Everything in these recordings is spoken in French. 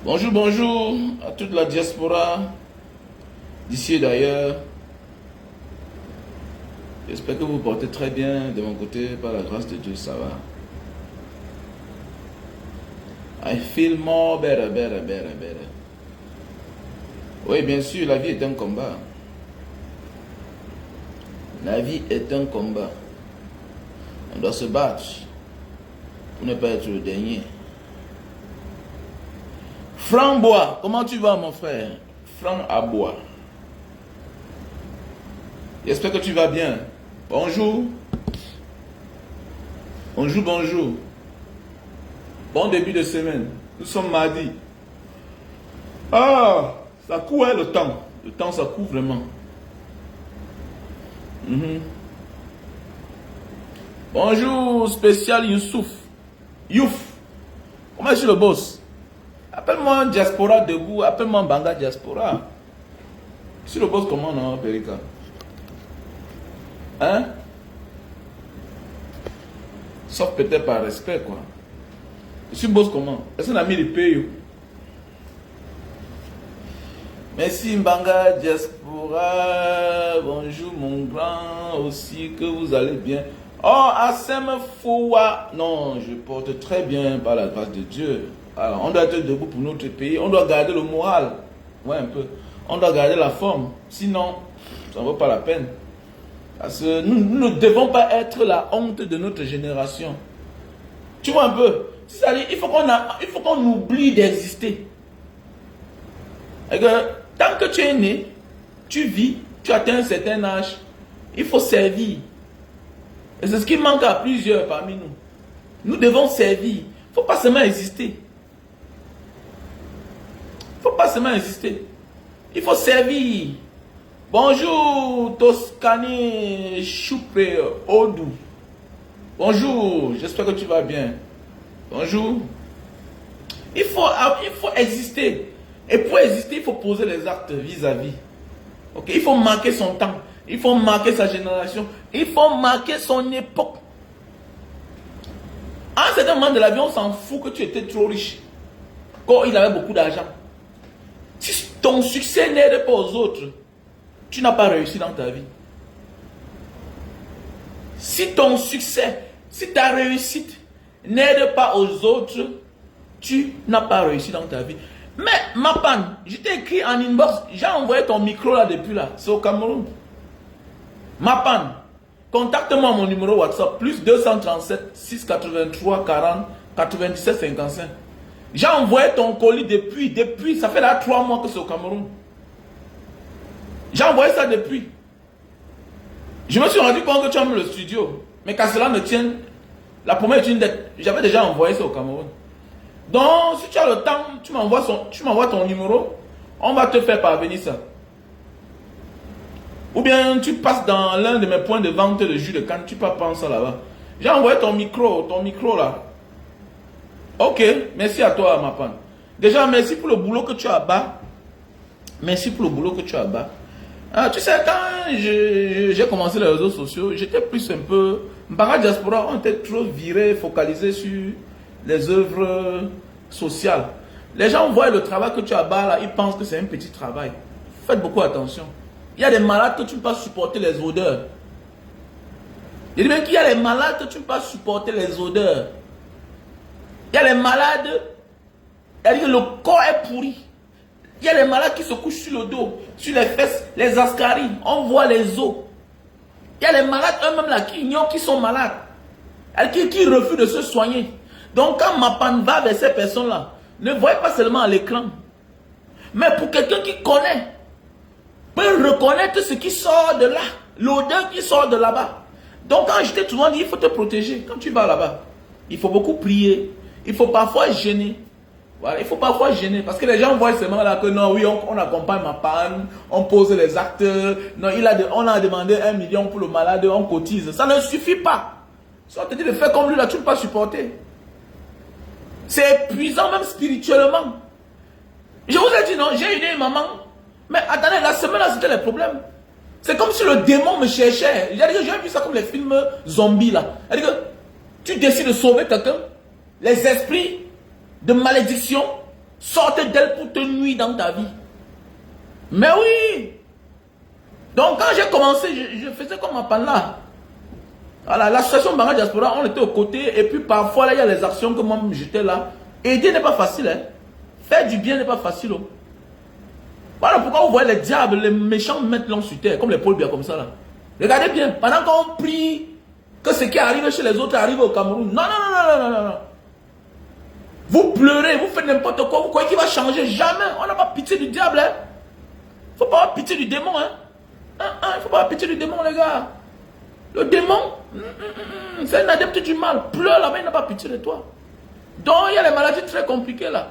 Bonjour, bonjour à toute la diaspora d'ici et d'ailleurs. J'espère que vous vous portez très bien de mon côté, par la grâce de Dieu, ça va. I feel more better. Oui, bien sûr, la vie est un combat. La vie est un combat. On doit se battre pour ne pas être le dernier. Franck Bois, comment tu vas mon frère? Franck Abois. J'espère que tu vas bien. Bonjour. Bonjour. Bon début de semaine. Nous sommes mardi. Ah, ça court le temps. Le temps, ça court vraiment. Bonjour, spécial Youssouf. Youf. Comment est-ce le boss? Appelle-moi Diaspora debout. Appelle-moi Banga Diaspora. Je suis le boss comment, non, Perika? Hein? Sauf peut-être par respect, quoi. Je suis boss comment? Est-ce qu'on a mis les payes? Merci Mbanga Diaspora. Bonjour mon grand aussi, que vous allez bien. Oh, Assem Foua. Non, je porte très bien par la grâce de Dieu. Alors, on doit être debout pour notre pays. On doit garder le moral. Ouais, un peu. On doit garder la forme. Sinon, ça ne vaut pas la peine. Parce que nous ne devons pas être la honte de notre génération. Tu vois un peu? C'est-à-dire, il faut qu'on oublie d'exister. Et que, tant que tu es né, tu vis, tu atteins un certain âge, il faut servir. Et c'est ce qui manque à plusieurs parmi nous. Nous devons servir. Il ne faut pas seulement exister. Il faut servir. Bonjour, Toscani Choupé Odou. Bonjour, j'espère que tu vas bien. Bonjour. Il faut exister. Et pour exister, il faut poser les actes vis-à-vis. Ok, il faut marquer son temps. Il faut marquer sa génération. Il faut marquer son époque. À un certain moment de la vie, on s'en fout que tu étais trop riche. Quand il avait beaucoup d'argent. Si ton succès n'aide pas aux autres, tu n'as pas réussi dans ta vie. Si ton succès, si ta réussite n'aide pas aux autres, tu n'as pas réussi dans ta vie. Mais Mapan, je t'ai écrit en inbox, j'ai envoyé ton micro là depuis là, c'est au Cameroun. Mapan, contacte-moi mon numéro WhatsApp, plus 237 683 40 97 55. J'ai envoyé ton colis depuis, ça fait là 3 mois que c'est au Cameroun. J'ai envoyé ça depuis. Je me suis rendu compte que tu as mis le studio. Mais qu'à cela ne tienne, la première est une dette. J'avais déjà envoyé ça au Cameroun. Donc, si tu as le temps, tu m'envoies ton numéro, on va te faire parvenir ça. Ou bien tu passes dans l'un de mes points de vente de jus de canne, tu peux prendre ça là-bas. J'ai envoyé ton micro là. Ok, merci à toi, Mapan. Déjà, merci pour le boulot que tu as bas. Ah, tu sais, quand j'ai commencé les réseaux sociaux, j'étais plus un peu... Mbanga Diaspora, on était trop viré, focalisé sur les œuvres sociales. Les gens voient le travail que tu as bas là, ils pensent que c'est un petit travail. Faites beaucoup attention. Il y a des malades que tu ne peux pas supporter les odeurs. Je dis bien qu'il y a des malades que tu ne peux pas supporter les odeurs. Il y a des malades, c'est-à-dire que le corps est pourri. Il y a des malades qui se couchent sur le dos, sur les fesses, les ascaris, on voit les os. Il y a des malades eux-mêmes là qui ignorent qu'ils sont malades, qui refusent de se soigner. Donc quand Mapan va vers ces personnes-là, ne voyez pas seulement à l'écran, mais pour quelqu'un qui connaît, peut reconnaître ce qui sort de là, l'odeur qui sort de là-bas. Donc quand je t'ai souvent dit, il faut te protéger quand tu vas là-bas. Il faut beaucoup prier, il faut parfois gêner. Voilà, il faut parfois gêner parce que les gens voient seulement là que non, oui, on accompagne Mapan, on pose les actes, non, on a demandé 1 million pour le malade, on cotise. Ça ne suffit pas. Si on te dit de faire comme lui là, tu ne peux pas supporter. C'est épuisant même spirituellement. Je vous ai dit non, j'ai aidé une maman, mais attendez, la semaine là c'était le problème. C'est comme si le démon me cherchait. J'ai vu ça comme les films zombies là. C'est-à-dire que tu décides de sauver quelqu'un, les esprits de malédiction sortent d'elle pour te nuire dans ta vie. Mais oui. Donc quand j'ai commencé, je faisais comme Apanda. Voilà, l'association Mbanga Diaspora, on était aux côtés. Et puis parfois, là, il y a les actions que moi, j'étais là. Aider n'est pas facile. Hein. Faire du bien n'est pas facile. Oh. Voilà pourquoi vous voyez les diables, les méchants mettent l'homme sur terre, comme les Paul Biya comme ça là. Regardez bien, pendant qu'on prie que ce qui arrive chez les autres arrive au Cameroun. Non, non, non, non, non, non. Vous pleurez, vous faites n'importe quoi, vous croyez qu'il va changer? Jamais. On n'a pas pitié du diable. Hein. Faut pas avoir pitié du démon. Hein. Il faut pas avoir pitié du démon, les gars. Le démon, c'est un adepte du mal. Pleure là-bas, il n'a pas pitié de toi. Donc, il y a les maladies très compliquées là.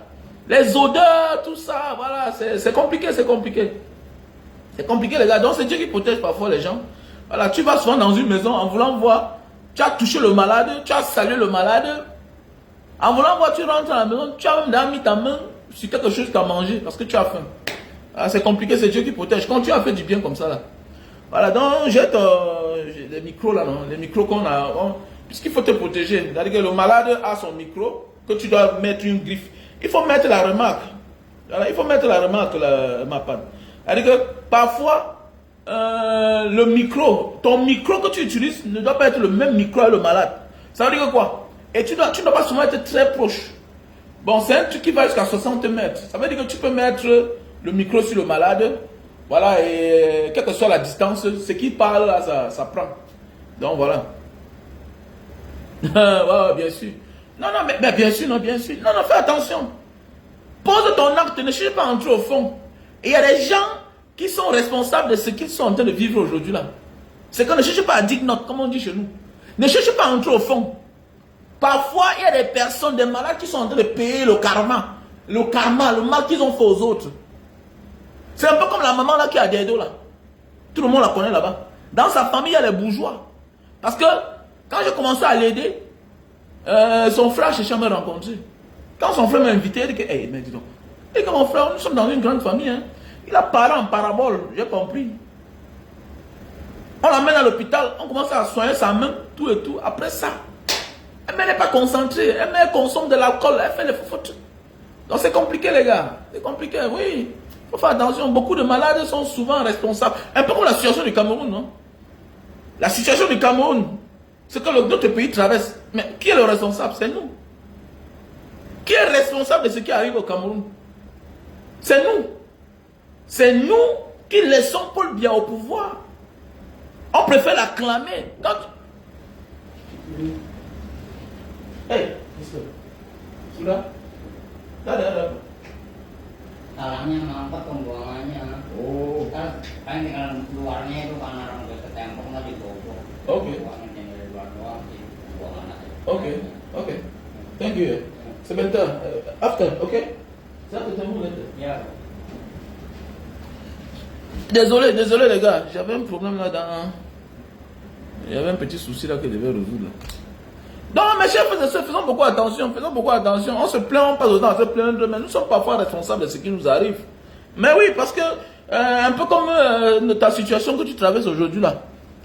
Les odeurs, tout ça, voilà, c'est compliqué, c'est compliqué. C'est compliqué, les gars. Donc, c'est Dieu qui protège parfois les gens. Voilà, tu vas souvent dans une maison en voulant voir, tu as touché le malade, tu as salué le malade. En voulant voir, tu rentres dans la maison, tu as même mis ta main sur quelque chose que tu as mangé parce que tu as faim. Voilà, c'est compliqué, c'est Dieu qui protège. Quand tu as fait du bien comme ça, là. Voilà, donc, j'ai les micros là, non, les micros qu'on a. Puisqu'il faut te protéger. C'est-à-dire que le malade a son micro, que tu dois mettre une griffe. Il faut mettre la remarque. Voilà, il faut mettre la remarque, ma panne. C'est-à-dire que parfois, le micro, ton micro que tu utilises ne doit pas être le même micro à le malade. Ça veut dire que quoi? Et tu ne dois pas souvent être très proche. Bon, c'est un truc qui va jusqu'à 60 mètres. Ça veut dire que tu peux mettre le micro sur le malade. Voilà, et quelle que soit la distance, ce qui parle là, ça prend. Donc voilà. Ouais, bien sûr. Non, non, mais bien sûr, non, bien sûr. Non, non, fais attention. Pose ton acte, ne cherche pas à entrer au fond. Et il y a des gens qui sont responsables de ce qu'ils sont en train de vivre aujourd'hui là. C'est qu'on ne cherche pas à dire note, comme on dit chez nous. Ne cherche pas à entrer au fond. Parfois, il y a des personnes, des malades qui sont en train de payer le karma. Le karma, le mal qu'ils ont fait aux autres. C'est un peu comme la maman là qui a des dos là. Tout le monde la connaît là-bas. Dans sa famille, il y a les bourgeois. Parce que quand j'ai commencé à l'aider, son frère cherchait à me rencontrer. Quand son frère m'a invité, il dit que, hey, mais dis donc, et que mon frère, nous sommes dans une grande famille. Hein. Il a parlé en parabole, j'ai compris. On l'amène à l'hôpital, on commence à soigner sa main, tout et tout. Après ça, elle n'est pas concentrée, elle consomme de l'alcool, elle fait les fautes. Donc c'est compliqué les gars, c'est compliqué, oui. Il faut faire attention, beaucoup de malades sont souvent responsables. Un peu comme la situation du Cameroun, non? La situation du Cameroun, c'est que notre pays traverse. Mais qui est le responsable? C'est nous. Qui est responsable de ce qui arrive au Cameroun? C'est nous. C'est nous qui laissons Paul Biya au pouvoir. On préfère l'acclamer. Quand... Hey, tu là? Là. Salahnya ngangkat pembuangannya. Oh. Kan di dalam luarnya itu karena orang ke tembok nggak dibobok. Oke. Buangannya dari luar doang sih pembuangan aja. Ok, ok. Thank you. Sebentar. After, ok? Ça, c'est un moment. Ya. Désolé les gars. J'avais un problème là dans... Il y avait un petit souci là que je devais résoudre. Non, mes chers frères et sœurs, faisons beaucoup attention, On se plaint, on passe au temps à se plaindre, mais nous sommes parfois responsables de ce qui nous arrive. Mais oui, parce que, un peu comme ta situation que tu traverses aujourd'hui là,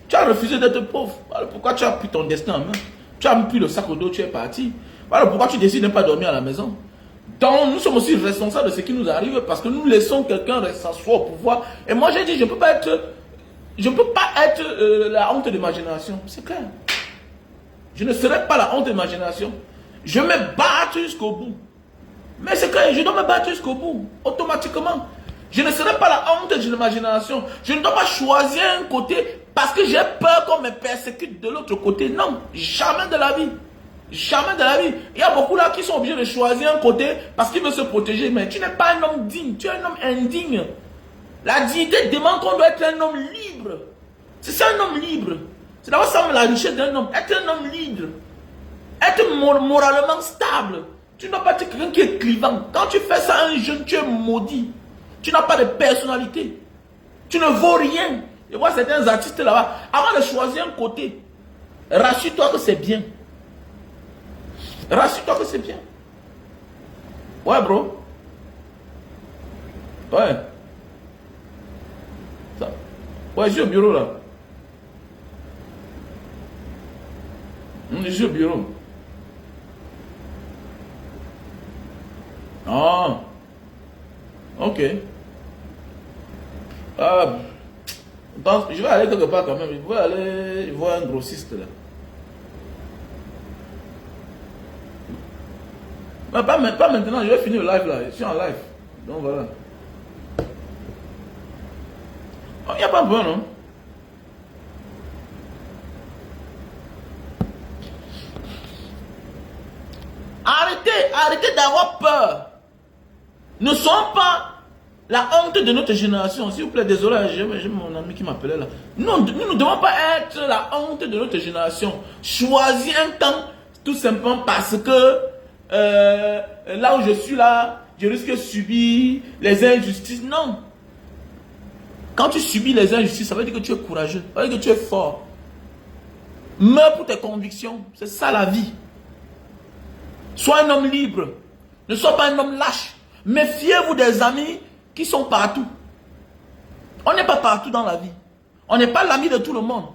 tu as refusé d'être pauvre. Voilà pourquoi tu as pris ton destin en main. Tu as pris le sac au dos, tu es parti. Voilà pourquoi tu décides de ne pas dormir à la maison. Donc, nous sommes aussi responsables de ce qui nous arrive parce que nous laissons quelqu'un s'asseoir au pouvoir. Et moi, j'ai dit, je ne peux pas être la honte de ma génération. C'est clair. Je ne serai pas la honte de ma génération. Je me bats jusqu'au bout. Mais c'est clair, je dois me battre jusqu'au bout. Automatiquement. Je ne serai pas la honte de ma génération. Je ne dois pas choisir un côté parce que j'ai peur qu'on me persécute de l'autre côté. Non, jamais de la vie. Jamais de la vie. Il y a beaucoup là qui sont obligés de choisir un côté parce qu'ils veulent se protéger. Mais tu n'es pas un homme digne. Tu es un homme indigne. La dignité demande qu'on doit être un homme libre. C'est ça un homme libre. C'est d'abord ça la richesse d'un homme. Être un homme libre. Être moralement stable. Tu n'as pas être quelqu'un qui est clivant. Quand tu fais ça à un jeune, tu es maudit. Tu n'as pas de personnalité. Tu ne vaux rien. Je vois certains artistes là-bas. Avant de choisir un côté, rassure-toi que c'est bien. Rassure-toi que c'est bien. Ouais, bro. Ouais. Ça. Ouais, je suis au bureau là. Je suis au bureau. Non. Ok. Ah, donc, je vais aller quelque part quand même. Je vais aller voir un grossiste là. Mais pas maintenant, je vais finir le live là. Je suis en live. Donc voilà. Il n'y a pas besoin, non? Arrêtez d'avoir peur. Ne soyons pas la honte de notre génération. S'il vous plaît, désolé, j'ai mon ami qui m'appelait là. Nous ne devons pas être la honte de notre génération. Choisis un temps tout simplement parce que là où je suis là, je risque de subir les injustices. Non. Quand tu subis les injustices, ça veut dire que tu es courageux. Ça veut dire que tu es fort. Meurs pour tes convictions. C'est ça la vie. Sois un homme libre. Ne sois pas un homme lâche. Méfiez-vous des amis qui sont partout. On n'est pas partout dans la vie. On n'est pas l'ami de tout le monde.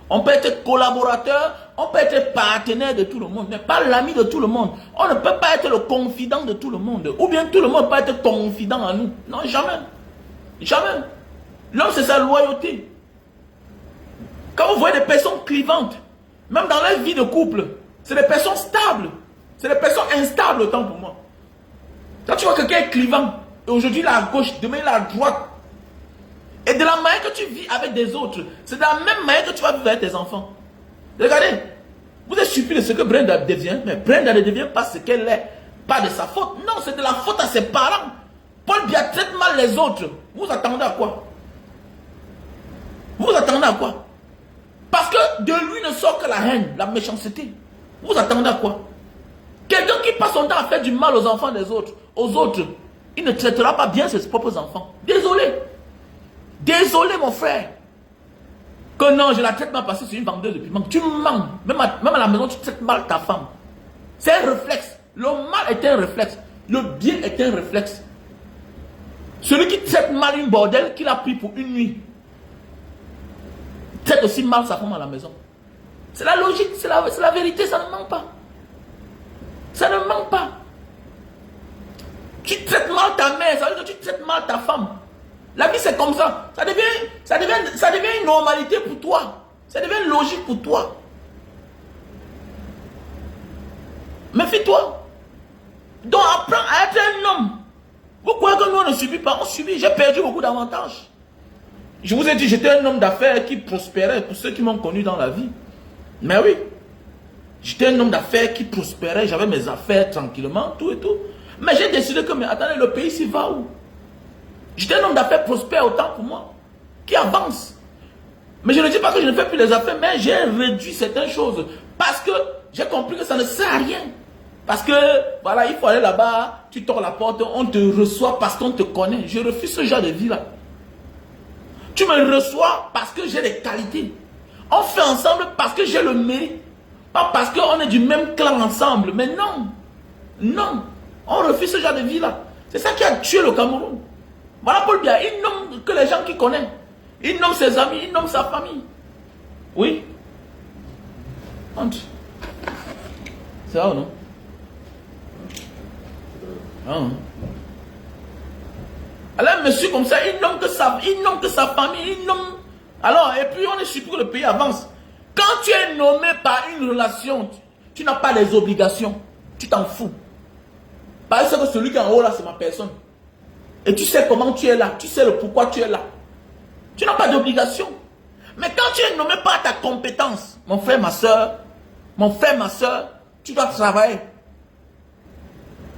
On peut être collaborateur, on peut être partenaire de tout le monde, mais pas l'ami de tout le monde. On ne peut pas être le confident de tout le monde. Ou bien tout le monde peut être confident à nous. Non, jamais. Jamais. L'homme, c'est sa loyauté. Quand vous voyez des personnes clivantes, même dans leur vie de couple, c'est des personnes stables. C'est des personnes instables autant pour moi. Quand tu vois quelqu'un est clivant, et aujourd'hui il est à gauche, demain il est à droite, et de la manière que tu vis avec des autres, c'est de la même manière que tu vas vivre avec tes enfants. Regardez, vous êtes surpris de ce que Brenda devient, mais Brenda ne devient pas ce qu'elle est, pas de sa faute. Non, c'est de la faute à ses parents. Paul Biya traite mal les autres. Vous attendez à quoi? Vous attendez à quoi? Parce que de lui ne sort que la haine, la méchanceté. Vous attendez à quoi? Quelqu'un qui passe son temps à faire du mal aux enfants des autres, il ne traitera pas bien ses propres enfants. Désolé. Désolé mon frère. Que non, je la traite mal parce que c'est une vendeuse de piment. Tu mens. Même à la maison, tu traites mal ta femme. C'est un réflexe. Le mal est un réflexe. Le bien est un réflexe. Celui qui traite mal une bordelle qu'il a pris pour une nuit, traite aussi mal sa femme à la maison. C'est la logique, c'est la vérité, ça ne ment pas. Ça ne ment pas. Tu traites mal ta mère, ça veut dire que tu traites mal ta femme. La vie c'est comme ça. Ça devient une normalité pour toi. Ça devient logique pour toi. Méfie-toi. Donc apprends à être un homme. Vous croyez que nous on ne subit pas? On subit. J'ai perdu beaucoup d'avantages. Je vous ai dit, j'étais un homme d'affaires qui prospérait pour ceux qui m'ont connu dans la vie. Mais oui. J'étais un homme d'affaires qui prospérait, j'avais mes affaires tranquillement, tout et tout. Mais j'ai décidé que, mais attendez, le pays s'y va où? J'étais un homme d'affaires prospère autant pour moi, qui avance. Mais je ne dis pas que je ne fais plus les affaires, mais j'ai réduit certaines choses. Parce que j'ai compris que ça ne sert à rien. Parce que, voilà, il faut aller là-bas, tu tords la porte, on te reçoit parce qu'on te connaît. Je refuse ce genre de vie-là. Tu me reçois parce que j'ai des qualités. On fait ensemble parce que j'ai le mérite. Pas parce qu'on est du même clan ensemble. Mais non. Non. On refuse ce genre de vie-là. C'est ça qui a tué le Cameroun. Voilà Paul Biya. Il nomme que les gens qui connaissent. Il nomme ses amis. Il nomme sa famille. Oui. Honte. C'est ça ou non? Ah. Alors un monsieur comme ça, il nomme que sa famille. Il nomme... Alors, et puis on est surpris que le pays avance. Quand tu es nommé par une relation, tu n'as pas les obligations. Tu t'en fous. Parce que celui qui est en haut là, c'est ma personne. Et tu sais comment tu es là. Tu sais le pourquoi tu es là. Tu n'as pas d'obligation. Mais quand tu es nommé par ta compétence, mon frère, ma soeur, tu dois travailler.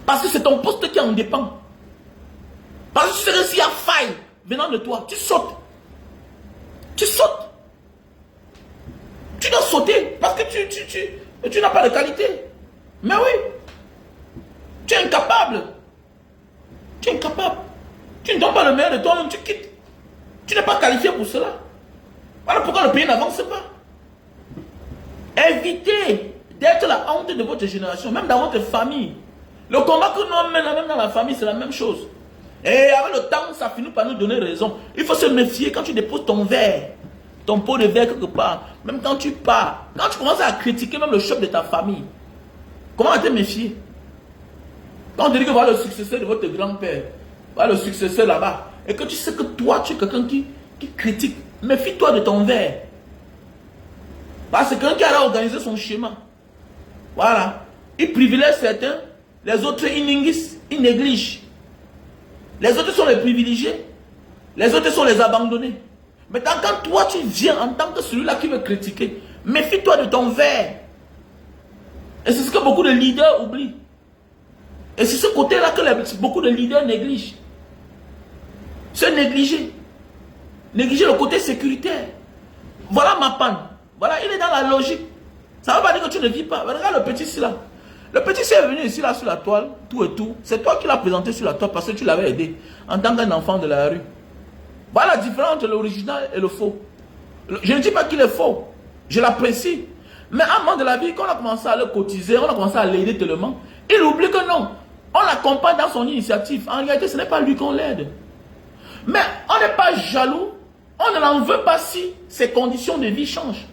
Parce que c'est ton poste qui en dépend. Parce que tu sais que s'il y a faille venant de toi, tu sautes. Tu sautes. Tu dois sauter parce que tu n'as pas de qualité. Mais oui. Tu es incapable. Tu es incapable. Tu ne donnes pas le meilleur de toi-même, tu quittes. Tu n'es pas qualifié pour cela. Voilà pourquoi le pays n'avance pas. Évitez d'être la honte de votre génération, même dans votre famille. Le combat que nous menons, même dans la famille, c'est la même chose. Et avec le temps, ça finit par nous donner raison. Il faut se méfier quand tu déposes ton verre, ton pot de verre quelque part. Même quand tu pars, quand tu commences à critiquer même le chef de ta famille, comment te méfier? Quand on te dit que voilà le successeur de votre grand-père, voilà le successeur là-bas, et que tu sais que toi, tu es quelqu'un qui critique, méfie-toi de ton verre. Parce que quelqu'un qui a organisé son schéma. Voilà. Il privilège certains, les autres ils négligent. Les autres sont les privilégiés, les autres sont les abandonnés. Maintenant, quand toi tu viens en tant que celui-là qui veut critiquer, méfie-toi de ton verre. Et c'est ce que beaucoup de leaders oublient. Et c'est ce côté-là que beaucoup de leaders négligent. Se négliger. Négliger le côté sécuritaire. Voilà ma panne. Voilà, il est dans la logique. Ça ne veut pas dire que tu ne vis pas. Regarde le petit ici là. Le petit ici est venu ici là sur la toile, tout et tout. C'est toi qui l'as présenté sur la toile parce que tu l'avais aidé en tant qu'un enfant de la rue. Voilà la différence entre l'original et le faux. Je ne dis pas qu'il est faux. Je l'apprécie. Mais à un moment de la vie, quand on a commencé à le cotiser, on a commencé à l'aider tellement, il oublie que non. On l'accompagne dans son initiative. En réalité, ce n'est pas lui qu'on l'aide. Mais on n'est pas jaloux. On ne l'en veut pas si ses conditions de vie changent.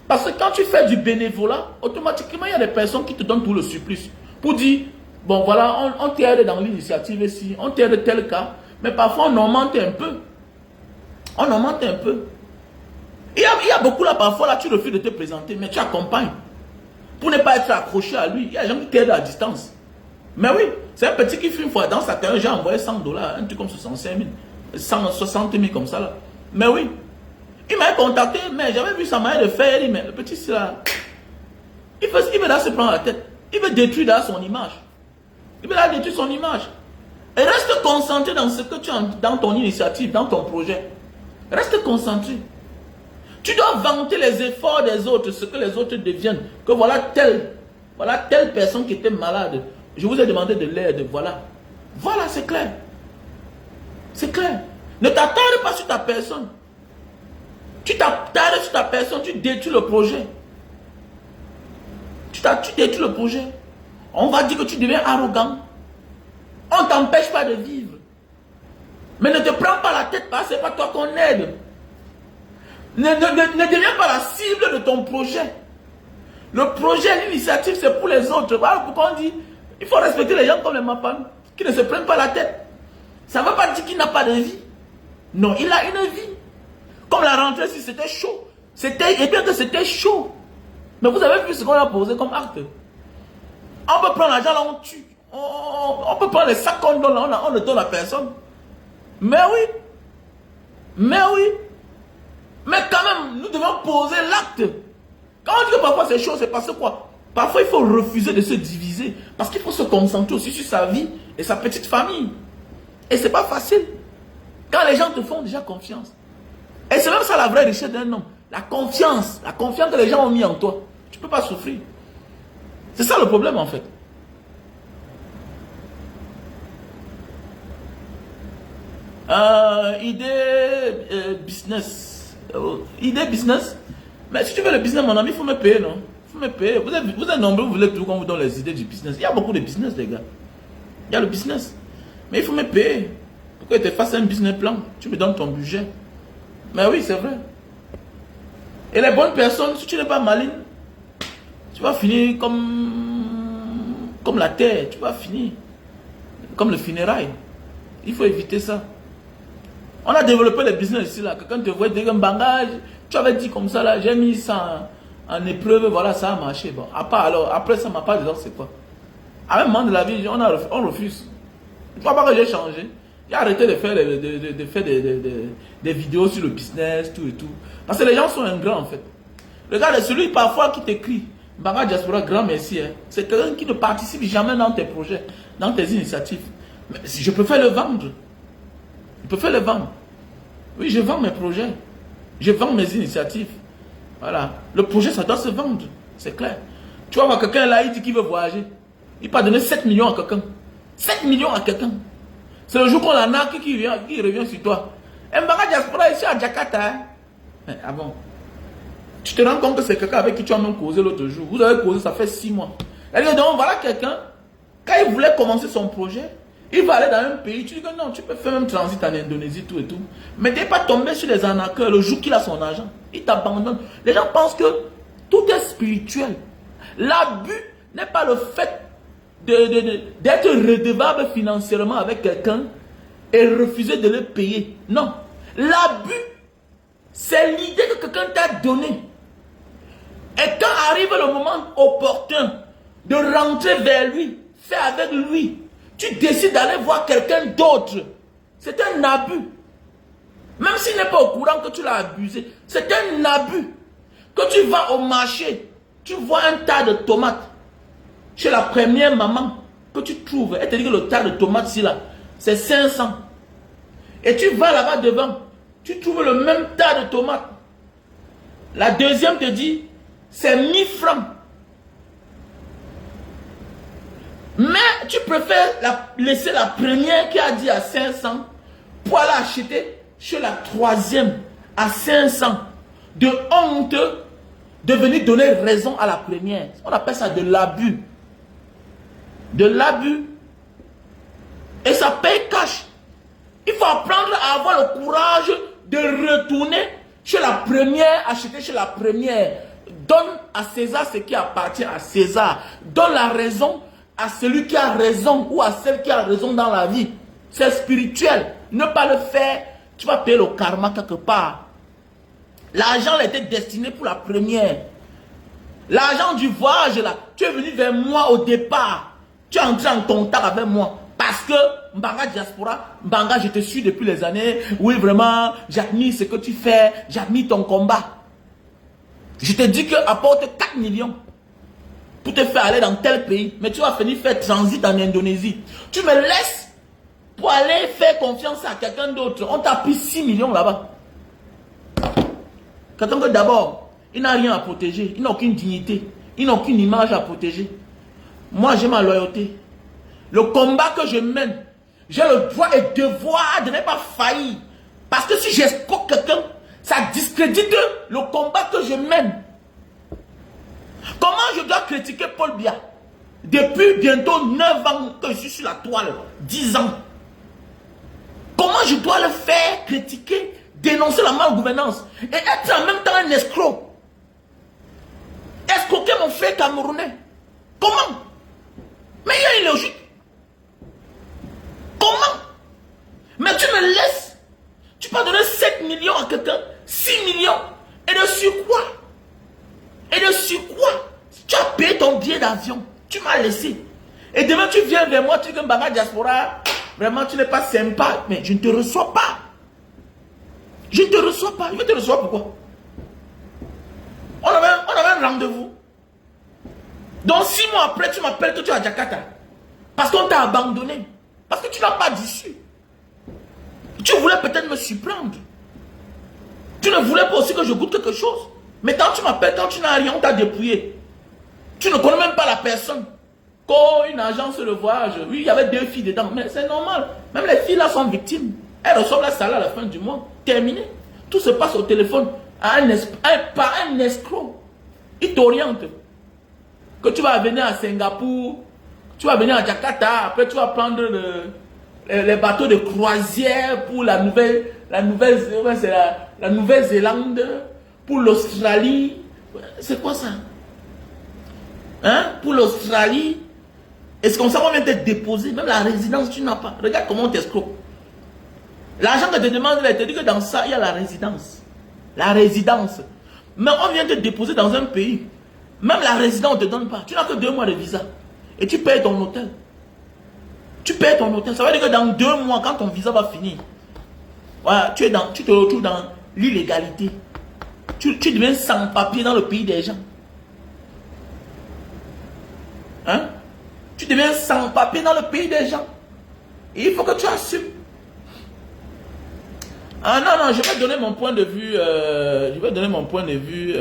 Parce que quand tu fais du bénévolat, automatiquement, il y a des personnes qui te donnent tout le surplus. Pour dire, bon voilà, on t'aide dans l'initiative ici, on t'aide tel cas, mais parfois on augmente un peu. On augmente un peu. Il y a beaucoup là, parfois là, tu refuses de te présenter, mais tu accompagnes. Pour ne pas être accroché à lui, il y a des gens qui t'aident à distance. Mais oui, c'est un petit qui fait une fois dans sa carrière, j'ai envoyé $100, un truc comme 65 000, 160 000 comme ça là. Mais oui. Il m'a contacté, mais j'avais vu sa manière de faire. Il dit, mais le petit, c'est là. Il veut là se prendre la tête. Il veut détruire là son image. Il veut là détruire son image. Et reste concentré dans ce que tu as dans ton initiative, dans ton projet. Reste concentré. Tu dois vanter les efforts des autres, ce que les autres deviennent. Que voilà telle personne qui était malade. Je vous ai demandé de l'aide, voilà. Voilà, c'est clair. C'est clair. Ne t'attarde pas sur ta personne. Tu t'attardes sur ta personne, tu détruis le projet. Tu détruis le projet. On va dire que tu deviens arrogant. On ne t'empêche pas de vivre. Mais ne te prends pas la tête parce que ce n'est pas toi qu'on aide. Ne deviens pas la cible de ton projet. Le projet, l'initiative, c'est pour les autres. Voilà pourquoi on dit, il faut respecter les gens comme les Mapan, qui ne se prennent pas la tête. Ça ne veut pas dire qu'il n'a pas de vie. Non, il a une vie. Comme la rentrée, si c'était chaud. Et bien que c'était chaud. Mais vous avez vu ce qu'on a posé comme acte. On peut prendre l'argent là, on tue. On peut prendre les sacs qu'on donne là, on ne donne à personne. Mais oui. Mais oui. Mais quand même, nous devons poser l'acte. Quand on dit que parfois c'est chaud, c'est parce que quoi? Parfois il faut refuser de se diviser. Parce qu'il faut se concentrer aussi sur sa vie et sa petite famille. Et c'est pas facile. Quand les gens te font déjà confiance. Et c'est même ça la vraie richesse d'un homme. La confiance que les gens ont mis en toi. Tu ne peux pas souffrir. C'est ça le problème en fait. Business. Idée business. Mais si tu veux le business, mon ami, il faut me payer, non? Il faut me payer. Vous êtes nombreux, vous voulez toujours qu'on vous donne les idées du business. Il y a beaucoup de business, les gars. Il y a le business. Mais il faut me payer. Pour que tu fasses un business plan, tu me donnes ton budget. Mais oui, c'est vrai. Et les bonnes personnes, si tu n'es pas maligne, tu vas finir comme la terre. Tu vas finir comme le funérail. Il faut éviter ça. On a développé les business ici, là. Quelqu'un te voit dire un bagage, tu avais dit comme ça, là, j'ai mis ça en épreuve, voilà, ça a marché. Bon, après ça, ma part dedans, c'est quoi? À un moment de la vie, on refuse. Tu vois pas que j'ai changé. J'ai arrêté de faire, des vidéos sur le business, tout et tout. Parce que les gens sont ingrats en fait. Regarde, celui parfois qui t'écrit, Mbanga Diaspora, grand merci. Hein. C'est quelqu'un qui ne participe jamais dans tes projets, dans tes initiatives. Mais si je préfère le vendre. Je préfère le vendre. Oui, je vends mes projets. Je vends mes initiatives. Voilà. Le projet, ça doit se vendre. C'est clair. Tu vas voir quelqu'un là, il dit qu'il veut voyager. Il peut donner 7 millions à quelqu'un. 7 millions à quelqu'un. C'est le jour qu'on en a qui revient sur toi. Mbanga Diaspora ici à Jakarta. Hein? Ah bon? Tu te rends compte que c'est quelqu'un avec qui tu as même causé l'autre jour. Vous avez causé, ça fait 6 mois. Donc voilà quelqu'un, quand il voulait commencer son projet, il va aller dans un pays, tu dis que non, tu peux faire même transit en Indonésie, tout et tout. Mais tu n'es pas tombé sur les arnaqueurs le jour qu'il a son argent. Il t'abandonne. Les gens pensent que tout est spirituel. L'abus n'est pas le fait d'être redevable financièrement avec quelqu'un et refuser de le payer. Non. L'abus, c'est l'idée que quelqu'un t'a donnée. Et quand arrive le moment opportun de rentrer vers lui, faire avec lui, tu décides d'aller voir quelqu'un d'autre. C'est un abus. Même s'il n'est pas au courant que tu l'as abusé, c'est un abus. Que tu vas au marché, tu vois un tas de tomates chez la première maman que tu trouves. Elle te dit que le tas de tomates ici là, c'est 500. Et tu vas là-bas devant, tu trouves le même tas de tomates. La deuxième te dit, c'est 1000 francs. Mais tu préfères laisser la première qui a dit à 500 pour aller acheter chez la troisième à 500. De honte de venir donner raison à la première. On appelle ça de l'abus. De l'abus. Et ça paye cash. Il faut apprendre à avoir le courage de retourner chez la première, acheter chez la première. Donne à César ce qui appartient à César. Donne la raison à celui qui a raison ou à celle qui a raison dans la vie. C'est spirituel. Ne pas le faire, tu vas payer le karma quelque part. L'argent était destiné pour la première. L'argent du voyage là, tu es venu vers moi au départ. Tu es entré en contact avec moi. Parce que Mbanga Diaspora, Mbanga, je te suis depuis les années. Oui, vraiment, j'admire ce que tu fais. J'admire ton combat. Je te dis que apporte 4 millions pour te faire aller dans tel pays. Mais tu vas finir faire transit en Indonésie. Tu me laisses pour aller faire confiance à quelqu'un d'autre. On t'a pris 6 millions là-bas. Quelqu'un que d'abord, il n'a rien à protéger. Il n'a aucune dignité. Il n'a aucune image à protéger. Moi, j'ai ma loyauté. Le combat que je mène, j'ai le droit et devoir de ne pas faillir. Parce que si j'escroque quelqu'un, ça discrédite le combat que je mène. Comment je dois critiquer Paul Biya? Depuis bientôt 9 ans que je suis sur la toile, 10 ans. Comment je dois le faire critiquer, dénoncer la malgouvernance et être en même temps un escroc? Escroquer mon frère camerounais. Comment? Mais il y a une logique. Comment? Mais tu me laisses. Tu peux donner 7 millions à quelqu'un, 6 millions. Et de sur quoi? Et de sur quoi? Tu as payé ton billet d'avion. Tu m'as laissé. Et demain tu viens vers moi, tu dis que Mbanga Diaspora, vraiment tu n'es pas sympa. Mais je ne te reçois pas. Je ne te reçois pas. Je vais te recevoir pourquoi? On avait un rendez-vous. Donc 6 mois après, tu m'appelles que tu es à Jakarta. Parce qu'on t'a abandonné. Parce que tu n'as pas d'issue. Tu voulais peut-être me surprendre. Tu ne voulais pas aussi que je goûte quelque chose. Mais quand tu m'appelles, quand tu n'as rien, on t'a dépouillé. Tu ne connais même pas la personne. Quand une agence de voyage, oui, il y avait 2 filles dedans. Mais c'est normal. Même les filles là sont victimes. Elles reçoivent la salaire à la fin du mois. Terminé. Tout se passe au téléphone. Par un escroc. Il t'oriente. Que tu vas venir à Singapour, tu vas venir à Jakarta, après tu vas prendre les bateaux de croisière pour la Nouvelle-Zélande, pour l'Australie. C'est quoi ça? Hein? Pour l'Australie. Est-ce qu'on vient te déposer? Même la résidence, tu n'as pas. Regarde comment on t'escroque. L'argent que te demande, elle te dit que dans ça, il y a la résidence. La résidence. Mais on vient te déposer dans un pays. Même la résidence, on ne te donne pas. Tu n'as que 2 mois de visa. Et tu payes ton hôtel. Tu payes ton hôtel. Ça veut dire que dans 2 mois, quand ton visa va finir, voilà, tu te retrouves dans l'illégalité. Tu deviens sans papier dans le pays des gens. Hein? Tu deviens sans papier dans le pays des gens. Et il faut que tu assumes. Ah non, je vais donner mon point de vue. Je vais donner mon point de vue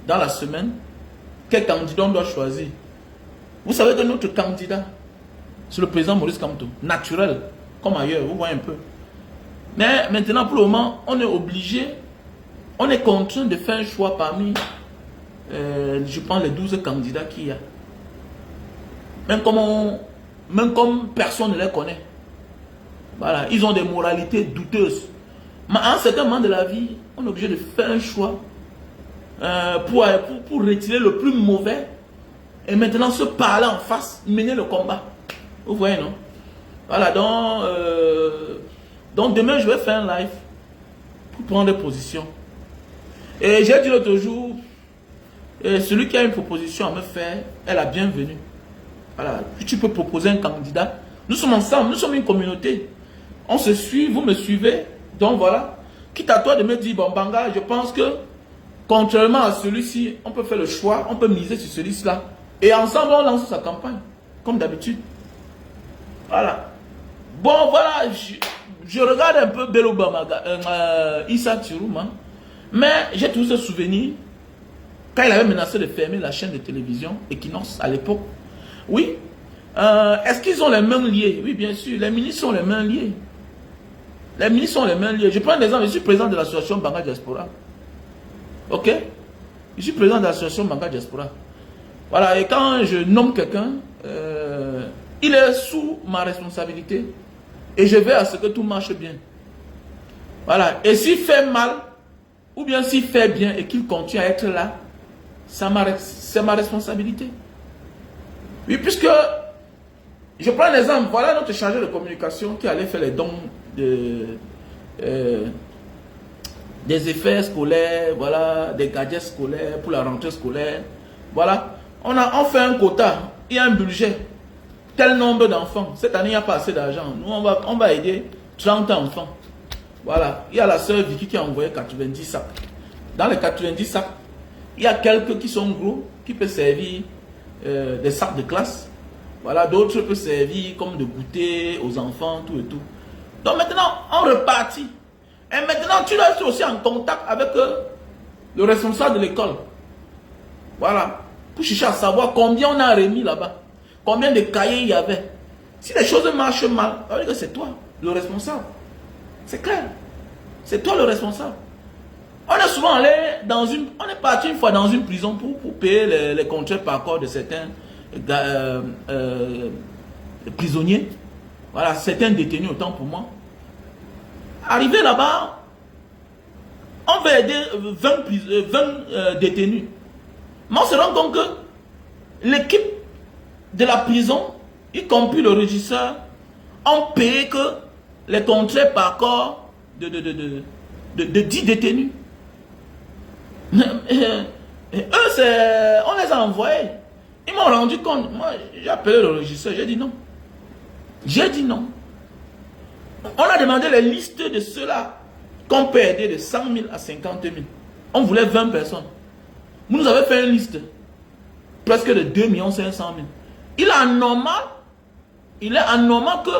dans la semaine. Quel candidat on doit choisir? Vous savez que notre candidat, c'est le président Maurice Kamto. Naturel, comme ailleurs, vous voyez un peu. Mais maintenant, pour le moment, on est obligé, on est contraint de faire un choix parmi, je pense, les 12 candidats qu'il y a. Même comme personne ne les connaît. Voilà, ils ont des moralités douteuses. Mais à un certain moment de la vie, on est obligé de faire un choix pour retirer le plus mauvais et maintenant se parler en face, mener le combat. Vous voyez, non? Voilà, donc demain, je vais faire un live pour prendre des positions. Et j'ai dit l'autre jour, celui qui a une proposition à me faire est la bienvenue. Voilà, tu peux proposer un candidat. Nous sommes ensemble, nous sommes une communauté. On se suit, vous me suivez. Donc voilà, quitte à toi de me dire, bon, Banga, je pense que, contrairement à celui-ci, on peut faire le choix, on peut miser sur celui-là. Et ensemble, on lance sa campagne, comme d'habitude. Voilà. Bon, voilà, je regarde un peu Bello Bamaga, Issa Tirouma, mais j'ai tous ce souvenir quand il avait menacé de fermer la chaîne de télévision Equinox à l'époque. Oui. Est-ce qu'ils ont les mains liées? Oui, bien sûr. Les ministres sont les mains liées. Les ministres sont les mains liées. Je prends un exemple, je suis président de l'association Banga Diaspora. Ok? Je suis président de l'association Banga Diaspora. Voilà, et quand je nomme quelqu'un, il est sous ma responsabilité. Et je vais à ce que tout marche bien. Voilà. Et s'il fait mal, ou bien s'il fait bien et qu'il continue à être là, c'est ma responsabilité. Oui, puisque, je prends un exemple, voilà notre chargé de communication qui allait faire les dons des effets scolaires, voilà, des gadgets scolaires pour la rentrée scolaire. Voilà, on fait un quota, il y a un budget, tel nombre d'enfants. Cette année, il n'y a pas assez d'argent. Nous, on va aider 30 enfants. Voilà, il y a la sœur Vicky qui a envoyé 90 sacs. Dans les 90 sacs, il y a quelques qui sont gros, qui peuvent servir des sacs de classe. Voilà, d'autres peuvent servir comme de goûter aux enfants, tout et tout. Donc maintenant, on repartit. Et maintenant, tu dois être aussi en contact avec le responsable de l'école. Voilà, pour chercher à savoir combien on a remis là-bas. Combien de cahiers il y avait. Si les choses marchent mal, ça veut dire que c'est toi, le responsable. C'est clair. C'est toi le responsable. On est souvent allé on est parti une fois dans une prison pour payer les contrats par corps de certains prisonniers. Voilà, certains détenus autant pour moi. Arrivé là-bas, on va aider 20 détenus. Mais on se rend compte que l'équipe de la prison, y compris le régisseur, ont payé que les contrats par corps de 10 détenus. Et eux, on les a envoyés. Ils m'ont rendu compte. Moi, j'ai appelé le régisseur, j'ai dit non. J'ai dit non. On a demandé les listes de ceux-là qu'on peut aider de 100 000 à 50 000. On voulait 20 personnes. Vous nous avez fait une liste presque de 2 500 000. Il est anormal que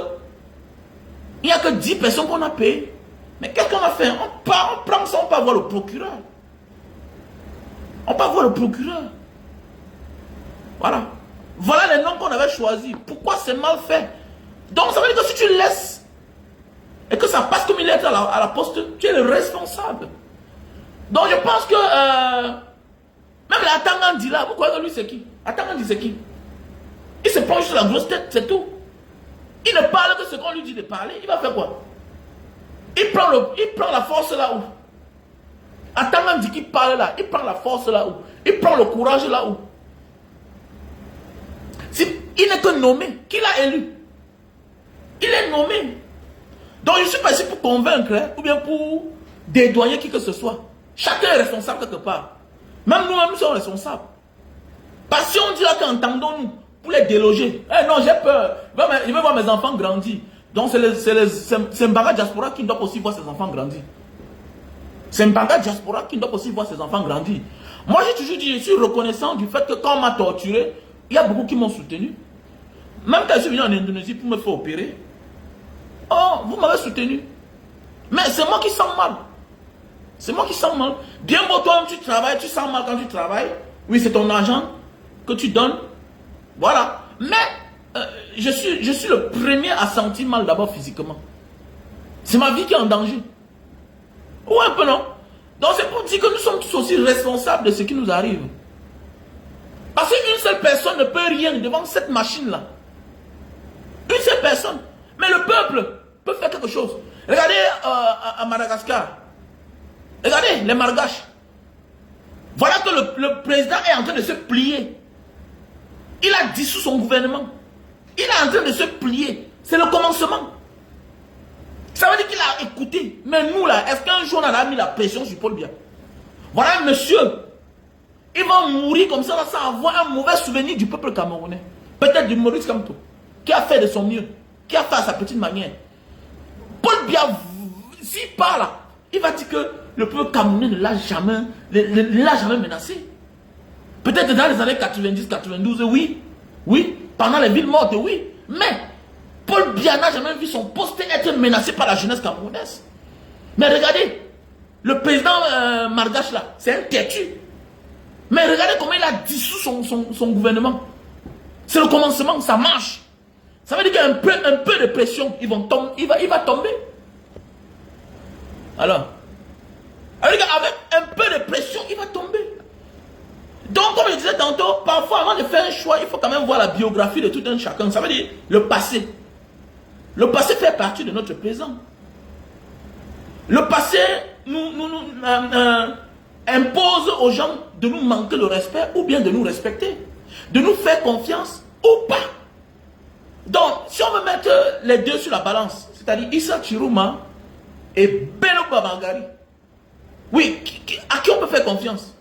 il n'y a que 10 personnes qu'on a payées. Mais qu'est-ce qu'on a fait? On prend ça, on peut voir le procureur. On peut voir le procureur. Voilà. Voilà les noms qu'on avait choisis. Pourquoi c'est mal fait? Donc ça veut dire que si tu laisses et que ça passe comme il est à la poste, tu es le responsable. Donc je pense que même l'Atangandi là, vous croyez que lui c'est qui? Atangandi c'est qui? Il se penche sur la grosse tête, c'est tout. Il ne parle que ce qu'on lui dit de parler. Il va faire quoi? Il prend la force là où? Atangandi qui parle là, il prend la force là où? Il prend le courage là où? Il n'est que nommé. Qui l'a élu? Il est nommé. Donc je ne suis pas ici pour convaincre ou bien pour dédouaner qui que ce soit. Chacun est responsable quelque part. Même nous-mêmes nous sommes responsables. Parce que si on dit là qu'entendons-nous pour les déloger. Eh non, j'ai peur. Je vais voir mes enfants grandir. Donc c'est Mbanga Diaspora qui doit aussi voir ses enfants grandir. C'est Mbanga Diaspora qui doit aussi voir ses enfants grandir. Moi j'ai toujours dit, je suis reconnaissant du fait que quand on m'a torturé, il y a beaucoup qui m'ont soutenu. Même quand je suis venu en Indonésie pour me faire opérer. Oh, vous m'avez soutenu. Mais c'est moi qui sens mal. C'est moi qui sens mal. Bien beau toi, tu travailles, tu sens mal quand tu travailles. Oui, c'est ton argent que tu donnes. Voilà. Mais je suis le premier à sentir mal d'abord physiquement. C'est ma vie qui est en danger. Ou un peu non. Donc c'est pour dire que nous sommes tous aussi responsables de ce qui nous arrive. Parce qu'une seule personne ne peut rien devant cette machine-là. Une seule personne. Mais le peuple peut faire quelque chose. Regardez à Madagascar. Regardez les Malgaches. Voilà que le président est en train de se plier. Il a dissous son gouvernement. Il est en train de se plier. C'est le commencement. Ça veut dire qu'il a écouté. Mais nous là, est-ce qu'un jour on a mis la pression sur Paul Biya? Voilà un monsieur. Il va mourir comme ça sans avoir un mauvais souvenir du peuple camerounais. Peut-être du Maurice Kamto, qui a fait de son mieux, qui a fait à sa petite manière. Paul Biya, s'il parle, il va dire que le peuple camerounais ne l'a jamais menacé. Peut-être dans les années 90-92, oui. Oui. Pendant les villes mortes, oui. Mais Paul Biya n'a jamais vu son poste être menacé par la jeunesse camerounaise. Mais regardez, le président Margache là, c'est un têtu. Mais regardez comment il a dissous son gouvernement. C'est le commencement, ça marche. Ça veut dire qu'un peu de pression, il va tomber. Alors, avec un peu de pression, il va tomber. Donc, comme je disais tantôt, parfois, avant de faire un choix, il faut quand même voir la biographie de tout un chacun. Ça veut dire le passé. Le passé fait partie de notre présent. Le passé impose aux gens de nous manquer le respect ou bien de nous respecter. De nous faire confiance ou pas. Donc, si on veut mettre les deux sur la balance, c'est-à-dire Issa Chiruma et Bello Babangari, oui, à qui on peut faire confiance?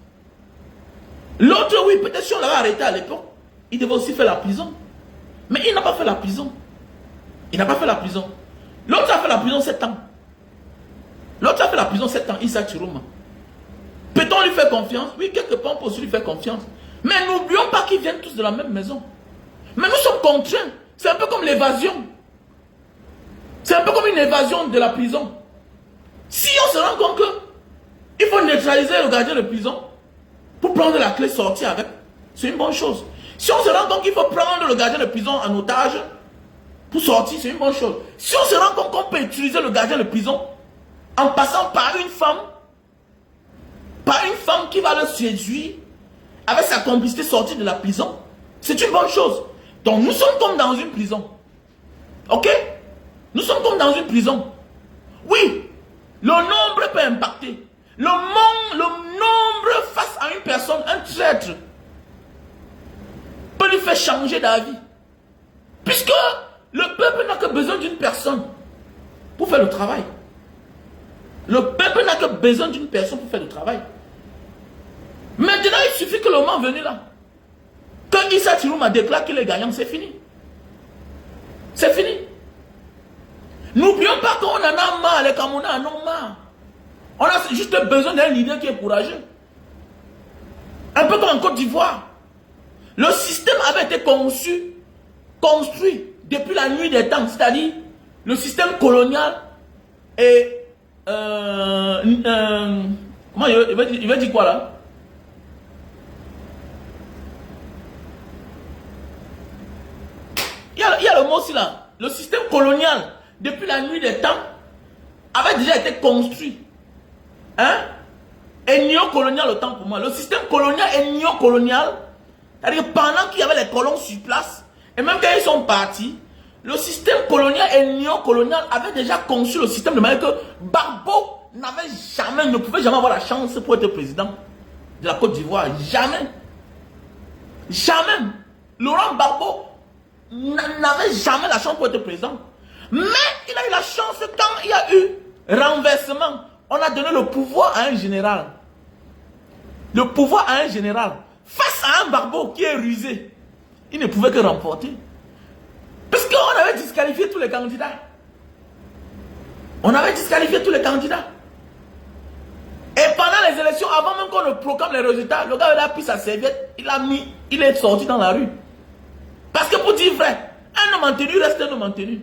L'autre, oui, peut-être si on l'avait arrêté à l'époque, il devait aussi faire la prison. Mais il n'a pas fait la prison. Il n'a pas fait la prison. L'autre a fait la prison 7 ans. L'autre a fait la prison 7 ans, Issa Chiruma. Peut-on lui faire confiance? Oui, quelque part, on peut aussi lui faire confiance. Mais n'oublions pas qu'ils viennent tous de la même maison. Mais nous sommes contraints. C'est un peu comme l'évasion. C'est un peu comme une évasion de la prison. Si on se rend compte qu'il faut neutraliser le gardien de prison pour prendre la clé sortir avec, c'est une bonne chose. Si on se rend compte qu'il faut prendre le gardien de prison en otage pour sortir, c'est une bonne chose. Si on se rend compte qu'on peut utiliser le gardien de prison en passant par une femme qui va le séduire, avec sa complicité sortie de la prison, c'est une bonne chose. Donc nous sommes comme dans une prison. Ok? Nous sommes comme dans une prison. Oui, le nombre peut impacter. Le nombre face à une personne, un traître, peut lui faire changer d'avis. Puisque le peuple n'a que besoin d'une personne pour faire le travail. Le peuple n'a que besoin d'une personne pour faire le travail. Maintenant, il suffit que le moment venu là, quand Issa Chiruma déclare qu'il est gagnant, c'est fini. C'est fini. N'oublions pas qu'on en a marre, les Camerounais en ont marre. On a juste besoin d'un leader qui est courageux. Un peu comme en Côte d'Ivoire. Le système avait été construit depuis la nuit des temps, c'est-à-dire le système colonial et comment il va dire quoi là? Il y a le mot aussi là. Le système colonial, depuis la nuit des temps, avait déjà été construit. Hein? Et néocolonial autant pour moi. Le système colonial et néocolonial, c'est-à-dire pendant qu'il y avait les colons sur place, et même quand ils sont partis, le système colonial et néocolonial avait déjà conçu le système de manière que Gbagbo ne pouvait jamais avoir la chance pour être président de la Côte d'Ivoire. Jamais. Jamais. Laurent Gbagbo n'avait jamais la chance pour être président. Mais il a eu la chance quand il y a eu renversement. On a donné le pouvoir à un général. Le pouvoir à un général. Face à un Gbagbo qui est rusé. Il ne pouvait que remporter. Parce qu'on avait disqualifié tous les candidats. On avait disqualifié tous les candidats. Et pendant les élections, avant même qu'on ne proclame les résultats, le gars il a pris sa serviette, il est sorti dans la rue. Parce que pour dire vrai, un homme en tenue reste un homme en tenue.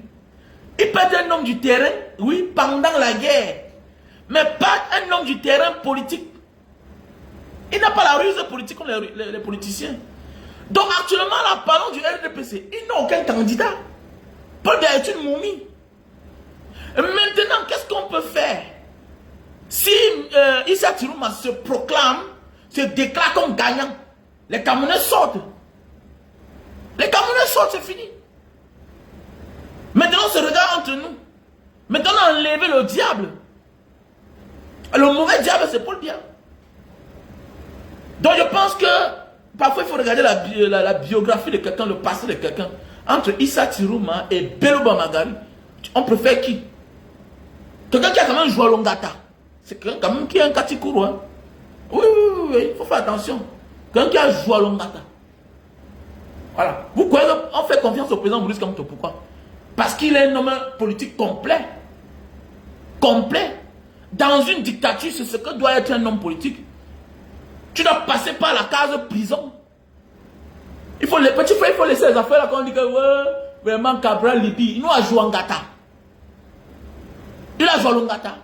Il peut être un homme du terrain, oui, pendant la guerre. Mais pas un homme du terrain politique. Il n'a pas la ruse politique comme les politiciens. Donc actuellement, là, parlons du RDPC. Il n'a aucun candidat. Paul Biya est une momie. Maintenant, qu'est-ce qu'on peut faire? Si Issa Chiruma se proclame, se déclare comme gagnant, les Camerounais sortent. Les Camerounais sortent, c'est fini. Maintenant, on se regarde entre nous. Maintenant, on a enlevé le diable. Le mauvais diable, c'est Paul Biya. Donc, je pense que parfois, il faut regarder la biographie de quelqu'un, le passé de quelqu'un, entre Issa Tirouma et Bello Bamagari, on préfère qui? Quelqu'un qui a quand même joué à Longata. C'est quelqu'un quand même qui a un Katikuru. Hein? Oui, il faut faire attention. Quelqu'un qui a joué à Longata. Voilà. Vous croyez qu'on fait confiance au président Maurice Kamto? Pourquoi? Parce qu'il est un homme politique complet. Complet. Dans une dictature, c'est ce que doit être un homme politique. Tu dois passer par la case prison. Il faut les petits frères, il faut laisser les affaires là quand on dit que ouais, vraiment Cabral Libye. Il nous a joué en gata. Il a joué à Longata.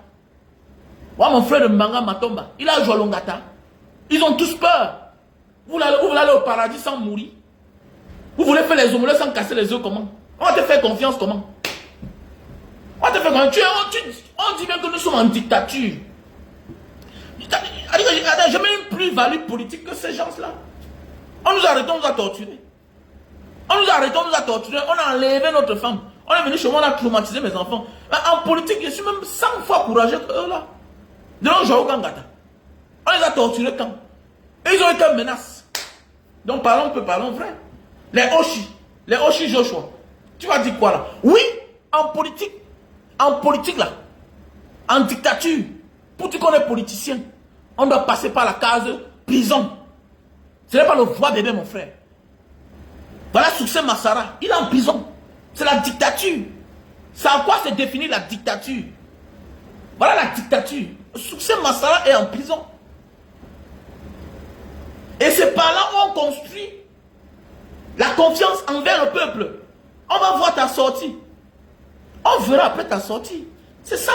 Ouais, mon frère de Mbanga Matomba, il a joué à Longata. Ils ont tous peur. Vous voulez aller au paradis sans mourir. Vous voulez faire les omelettes sans casser les œufs comment? On te fait confiance comment? On te fait confiance. On dit bien que nous sommes en dictature. J'ai jamais une plus-value politique que ces gens-là. On nous arrête, on nous a torturés. On nous arrête, on nous a torturés. On a enlevé notre femme. On est venu chez moi, on a traumatisé mes enfants. En politique, je suis même 100 fois courageux que eux là. De l'on joue au Gangata. On les a torturés quand? Et ils ont été menaces. Donc parlons vrai. Les Oshi Joshua. Tu vas dire quoi là? Oui, en politique là, en dictature, pour dire qu'on est politicien, on doit passer par la case prison. Ce n'est pas le voie bébé, mon frère. Voilà Succès Massara, il est en prison. C'est la dictature. C'est à quoi se définit la dictature? Voilà la dictature. Succès Massara est en prison. Et c'est par là où on construit la confiance envers le peuple. On va voir ta sortie. On verra après ta sortie. C'est ça.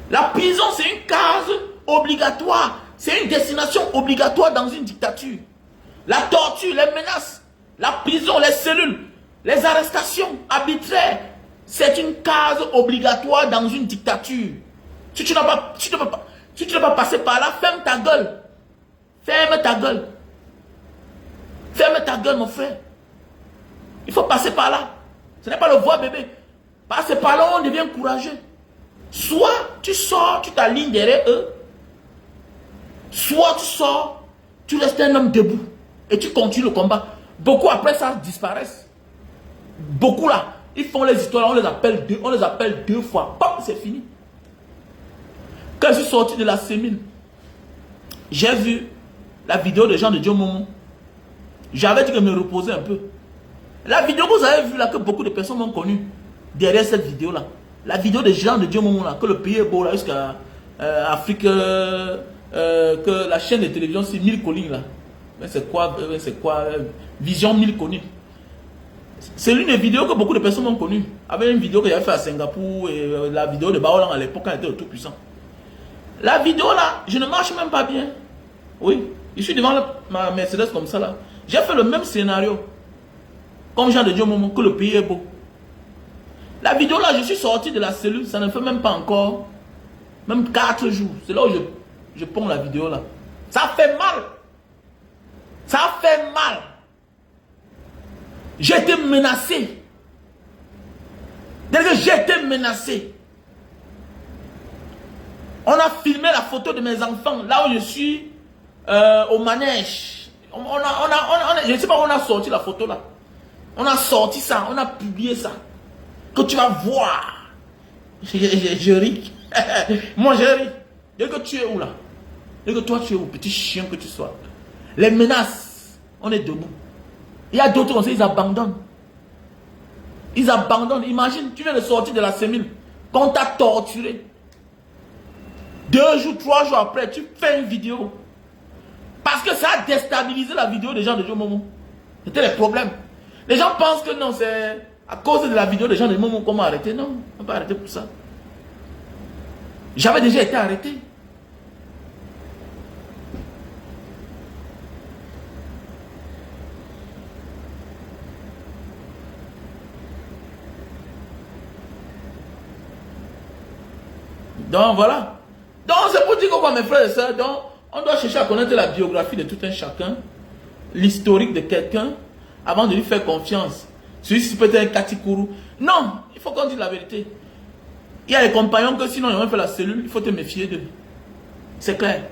La prison, c'est une case obligatoire. C'est une destination obligatoire dans une dictature. La torture, les menaces, la prison, les cellules, les arrestations arbitraires, c'est une case obligatoire dans une dictature. Si tu ne peux pas passer par là, ferme ta gueule. Ferme ta gueule. Ferme ta gueule, mon frère. Il faut passer par là. Ce n'est pas le voie bébé. Passer par là, on devient courageux. Soit tu sors, tu t'alignes derrière eux. Soit tu sors, tu restes un homme debout. Et tu continues le combat. Beaucoup après ça disparaissent. Beaucoup là, ils font les histoires, on les appelle deux fois. Pop, c'est fini. Quand je suis sorti de la sémine, j'ai vu la vidéo de Jean de Dieu Momo. J'avais dit que me reposer un peu. La vidéo que vous avez vue là, que beaucoup de personnes m'ont connu derrière cette vidéo là. La vidéo de Jean de Dieu Momo là, que le pays est beau là, jusqu'à Afrique, que la chaîne de télévision c'est 1000 collines là. Mais c'est quoi Vision 1000 collines. C'est l'une des vidéos que beaucoup de personnes m'ont connu. Avec une vidéo que j'avais fait à Singapour et la vidéo de Baolang à l'époque quand il était le tout puissant. La vidéo là, je ne marche même pas bien. Oui, je suis devant ma Mercedes comme ça là. J'ai fait le même scénario. Comme Jean de Dieu Momo, que le pays est beau. La vidéo là, je suis sorti de la cellule, ça ne fait même pas encore, même 4 jours. C'est là où je prends la vidéo là. Ça fait mal. Ça fait mal. J'ai été menacé. Dès que j'ai été menacé. On a filmé la photo de mes enfants, là où je suis, au manège. Je ne sais pas où on a sorti la photo là. On a sorti ça, on a publié ça. Que tu vas voir. Je ris. Moi je ris. Dès que tu es où là? Dès que toi tu es où, petit chien que tu sois. Les menaces, on est debout. Il y a d'autres, on sait, ils abandonnent. Ils abandonnent. Imagine, tu viens de sortir de la sémine. Quand on t'a torturé. 2 jours, 3 jours après, tu fais une vidéo. Parce que ça a déstabilisé la vidéo des gens de Dieu Momo. C'était les problèmes. Les gens pensent que non, c'est à cause de la vidéo des gens de Momo qu'on m'a arrêté. Non, on m'a pas arrêté pour ça. J'avais déjà été arrêté. Donc voilà. Donc c'est pour dire que quoi mes frères et sœurs, donc on doit chercher à connaître la biographie de tout un chacun, l'historique de quelqu'un, avant de lui faire confiance. Celui-ci peut être un Katikuru. Non, il faut qu'on dise la vérité. Il y a des compagnons que sinon ils ont fait la cellule, il faut te méfier d'eux. C'est clair.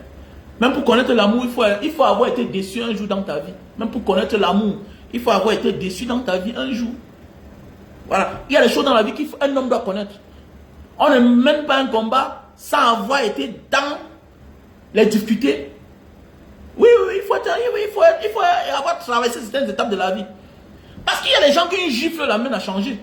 Même pour connaître l'amour, il faut avoir été déçu un jour dans ta vie. Même pour connaître l'amour, Il faut avoir été déçu dans ta vie un jour. Voilà. Il y a des choses dans la vie qu'un homme doit connaître. On ne mène pas un combat sans avoir été dans les difficultés. Oui, il faut avoir traversé certaines étapes de la vie. Parce qu'il y a des gens qui une gifle l'amènent à changer.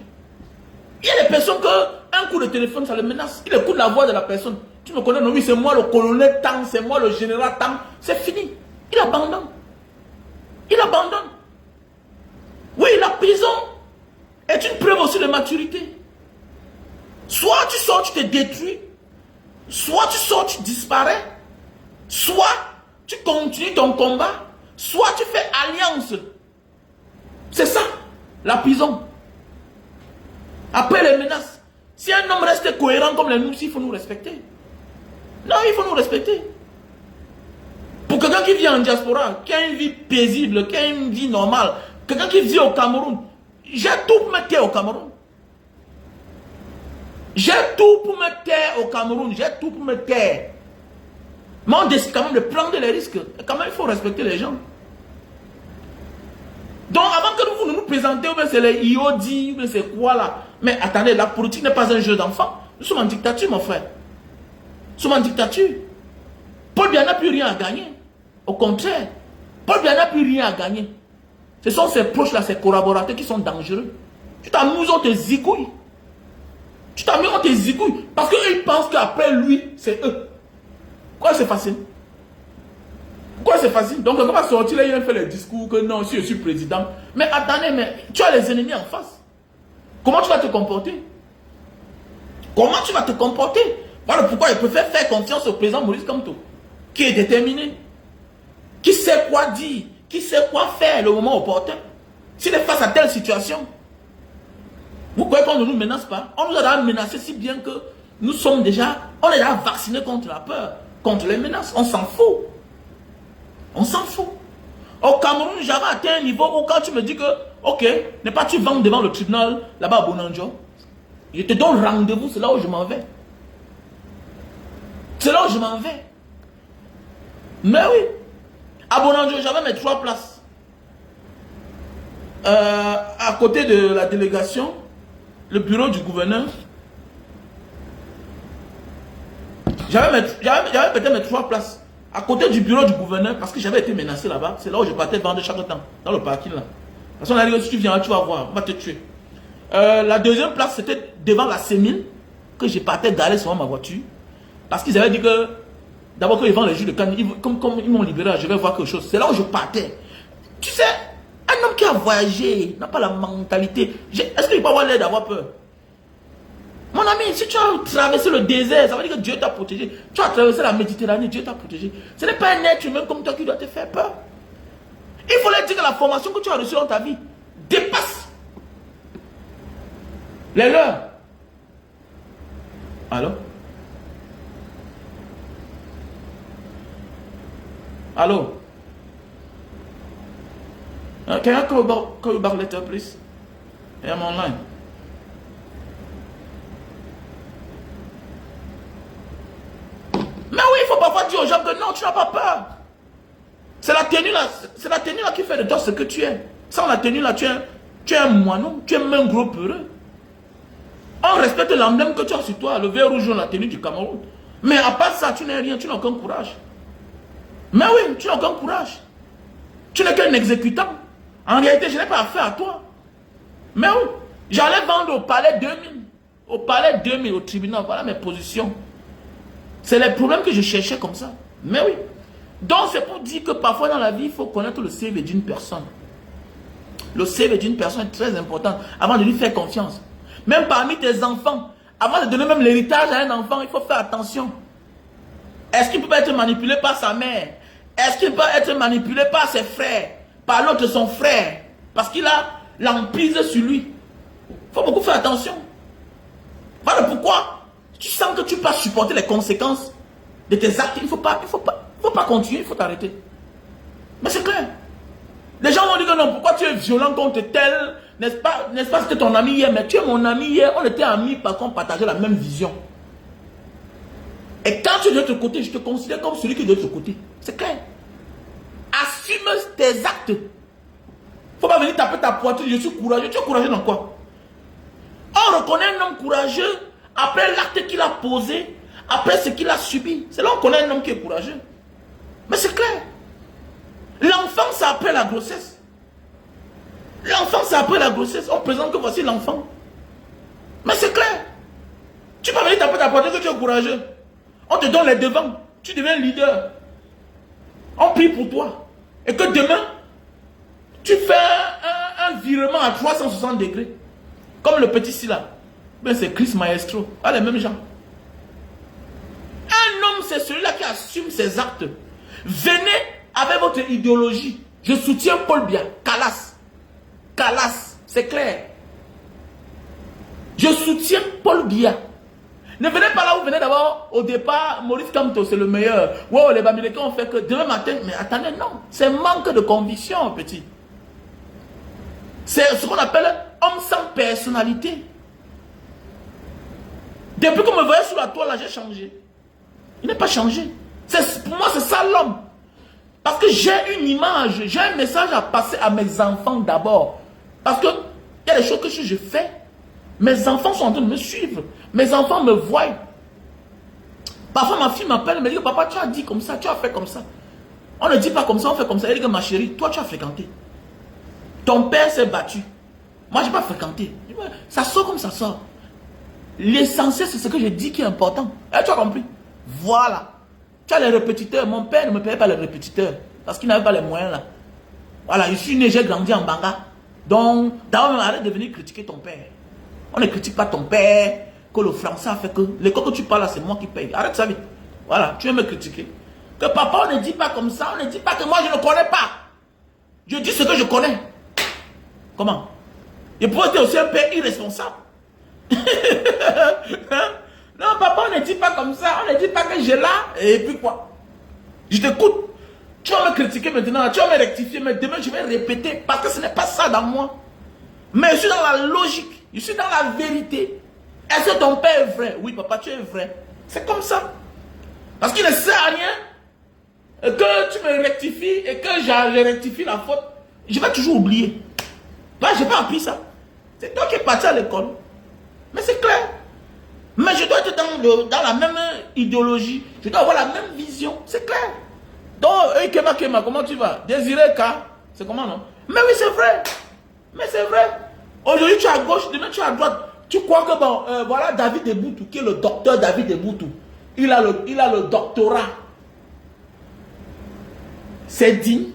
Il y a des personnes qu'un coup de téléphone, ça le menace. Il écoute la voix de la personne. Tu me connais, non, oui, c'est moi le colonel Tang, c'est moi le général Tang. C'est fini. Il abandonne. Il abandonne. Oui, la prison est une preuve aussi de maturité. Soit tu sors, tu te détruis. Soit tu sors, tu disparais. Soit tu continues ton combat. Soit tu fais alliance. C'est ça, la prison. Après les menaces. Si un homme reste cohérent comme les nous, il faut nous respecter. Non, il faut nous respecter. Pour quelqu'un qui vit en diaspora, qui a une vie paisible, qui a une vie normale, quelqu'un qui vit au Cameroun, j'ai tout pour me taire au Cameroun. J'ai tout pour me taire au Cameroun, j'ai tout pour me taire. Mais on décide quand même de prendre les risques. Et quand même, il faut respecter les gens. Donc, avant que vous nous présentez, c'est les IOD, c'est quoi là? Mais attendez, la politique n'est pas un jeu d'enfant. Nous sommes en dictature, mon frère. Nous sommes en dictature. Paul Biya n'a plus rien à gagner. Au contraire, Paul Biya n'a plus rien à gagner. Ce sont ses proches là, ses collaborateurs qui sont dangereux. Tu t'amuses, on te zigouille. Tu t'amuses, on te zigouille. Parce qu'ils pensent qu'après lui, c'est eux. Pourquoi c'est facile? Pourquoi c'est facile? Donc, on va sortir là, il va faire le discours que non, si je suis président. Mais attendez, mais tu as les ennemis en face. Comment tu vas te comporter? Comment tu vas te comporter? Voilà pourquoi je préfère faire confiance au président Maurice Kamto, qui est déterminé, qui sait quoi dire, qui sait quoi faire le moment opportun. S'il est face à telle situation, vous croyez qu'on ne nous menace pas? On nous a déjà menacé si bien que nous sommes déjà, on est déjà vaccinés contre la peur, contre les menaces. On s'en fout. On s'en fout. Au Cameroun, j'avais atteint un niveau où quand tu me dis que, ok, n'est pas tu vends devant le tribunal là-bas à Bonanjo, je te donne rendez-vous, c'est là où je m'en vais. C'est là où je m'en vais. Mais oui, à Bonanjo, j'avais mes 3 places. À côté de la délégation, le bureau du gouverneur. J'avais peut-être mes 3 places. À côté du bureau du gouverneur, parce que j'avais été menacé là-bas. C'est là où je partais vendre chaque temps, dans le parking là. Parce qu'on a dit que si tu viens, tu vas voir, on va te tuer. La deuxième place, c'était devant la Sémile, que je partais garer sur ma voiture. Parce qu'ils avaient dit que, d'abord qu'ils vendent les jus de canne, comme ils m'ont libéré, je vais voir quelque chose. C'est là où je partais. Tu sais, un homme qui a voyagé n'a pas la mentalité. Est-ce qu'il peut avoir l'air d'avoir peur? Mon ami, si tu as traversé le désert, ça veut dire que Dieu t'a protégé. Tu as traversé la Méditerranée, Dieu t'a protégé. Ce n'est pas un être humain comme toi qui doit te faire peur. Il faut leur dire que la formation que tu as reçue dans ta vie dépasse les leurs. Allô? Allô? Can I call you back later, please? I'm online. Mais oui, il faut parfois dire aux gens que non, tu n'as pas peur. C'est la tenue là qui fait de toi ce que tu es. Sans la tenue là, tu es un moineau, tu es même un gros peureux. On respecte l'emblème que tu as sur toi, le vert rouge, la tenue du Cameroun. Mais à part ça, tu n'es rien, tu n'as aucun courage. Mais oui, tu n'as aucun courage. Tu n'es qu'un exécutant. En réalité, je n'ai pas affaire à toi. Mais oui, j'allais vendre au palais 2000. Au palais 2000, au tribunal, voilà mes positions. C'est les problèmes que je cherchais comme ça. Mais oui. Donc c'est pour dire que parfois dans la vie, il faut connaître le CV d'une personne. Le CV d'une personne est très important avant de lui faire confiance. Même parmi tes enfants, avant de donner même l'héritage à un enfant, il faut faire attention. Est-ce qu'il peut pas être manipulé par sa mère? Est-ce qu'il peut être manipulé par ses frères? Par l'autre son frère? Parce qu'il a l'emprise sur lui. Il faut beaucoup faire attention. Voilà pourquoi tu sens que tu peux supporter les conséquences de tes actes. Il ne faut pas continuer, il faut t'arrêter. Mais c'est clair. Les gens vont dire que non, pourquoi tu es violent contre tel? N'est-ce pas, c'était ton ami hier? Mais tu es mon ami hier, on était amis parce qu'on partageait la même vision. Et quand tu es de l'autre côté, je te considère comme celui qui est de l'autre côté. C'est clair. Assume tes actes. Il ne faut pas venir taper ta poitrine, je suis courageux. Tu es courageux dans quoi? On reconnaît un homme courageux après l'acte qu'il a posé, après ce qu'il a subi. C'est là qu'on connaît un homme qui est courageux. Mais c'est clair. L'enfant, c'est après la grossesse. L'enfant, c'est après la grossesse. On présente que voici l'enfant. Mais c'est clair. Tu peux venir taper ta poitrine que tu es courageux. On te donne les devants. Tu deviens leader. On prie pour toi. Et que demain, tu fais un virement à 360 degrés. Comme le petit Silla. Ben c'est Chris Maestro. Ah, les mêmes gens. Un homme, c'est celui-là qui assume ses actes. Venez avec votre idéologie. Je soutiens Paul Biya. Calas. Calas. C'est clair. Je soutiens Paul Biya. Ne venez pas là où vous venez d'abord, au départ, Maurice Kamto, c'est le meilleur. Wow, les Bamileke ont fait que demain matin, mais attendez, non. C'est manque de conviction, petit. C'est ce qu'on appelle homme sans personnalité. Depuis qu'on me voyait sous la toile, là, j'ai changé. Il n'est pas changé. Pour moi, c'est ça l'homme. Parce que j'ai une image, j'ai un message à passer à mes enfants d'abord. Parce que il y a des choses que je fais. Mes enfants sont en train de me suivre. Mes enfants me voient. Parfois, ma fille m'appelle et me dit, papa, tu as dit comme ça, tu as fait comme ça. On ne dit pas comme ça, on fait comme ça. Elle dit que ma chérie, toi, tu as fréquenté. Ton père s'est battu. Moi, je n'ai pas fréquenté. Ça sort comme ça sort. L'essentiel, c'est ce que je dis qui est important. Tu as compris? Voilà. Tu as les répétiteurs. Mon père ne me payait pas les répétiteurs. Parce qu'il n'avait pas les moyens là. Voilà, je suis né, j'ai grandi en Banga. Donc, d'abord, arrête de venir critiquer ton père. On ne critique pas ton père, que le français a fait que... L'école que tu parles là, c'est moi qui paye. Arrête ça vite. Voilà, tu veux me critiquer. Que papa, on ne dit pas comme ça, on ne dit pas que moi je ne connais pas. Je dis ce que je connais. Comment? Et pour être aussi un père irresponsable. Hein? Non, papa, on ne dit pas comme ça, on ne dit pas que j'ai là, et puis quoi? Je t'écoute. Tu vas me critiquer maintenant, tu vas me rectifier, mais demain je vais répéter, parce que ce n'est pas ça dans moi. Mais je suis dans la logique. Je suis dans la vérité. Est-ce que ton père est vrai? Oui, papa, tu es vrai. C'est comme ça. Parce qu'il ne sert à rien que tu me rectifies et que je rectifie la faute. Je vais toujours oublier. Toi, je n'ai pas appris ça. C'est toi qui es parti à l'école. Mais c'est clair. Mais je dois être dans la même idéologie. Je dois avoir la même vision. C'est clair. Donc, Kema, comment tu vas? Désiré K, c'est comment, non? Mais oui, c'est vrai. Mais c'est vrai. Aujourd'hui, tu es à gauche, demain, tu es à droite. Tu crois que, bon, voilà David Eboutou, qui est le docteur David Eboutou. Il a le doctorat. C'est digne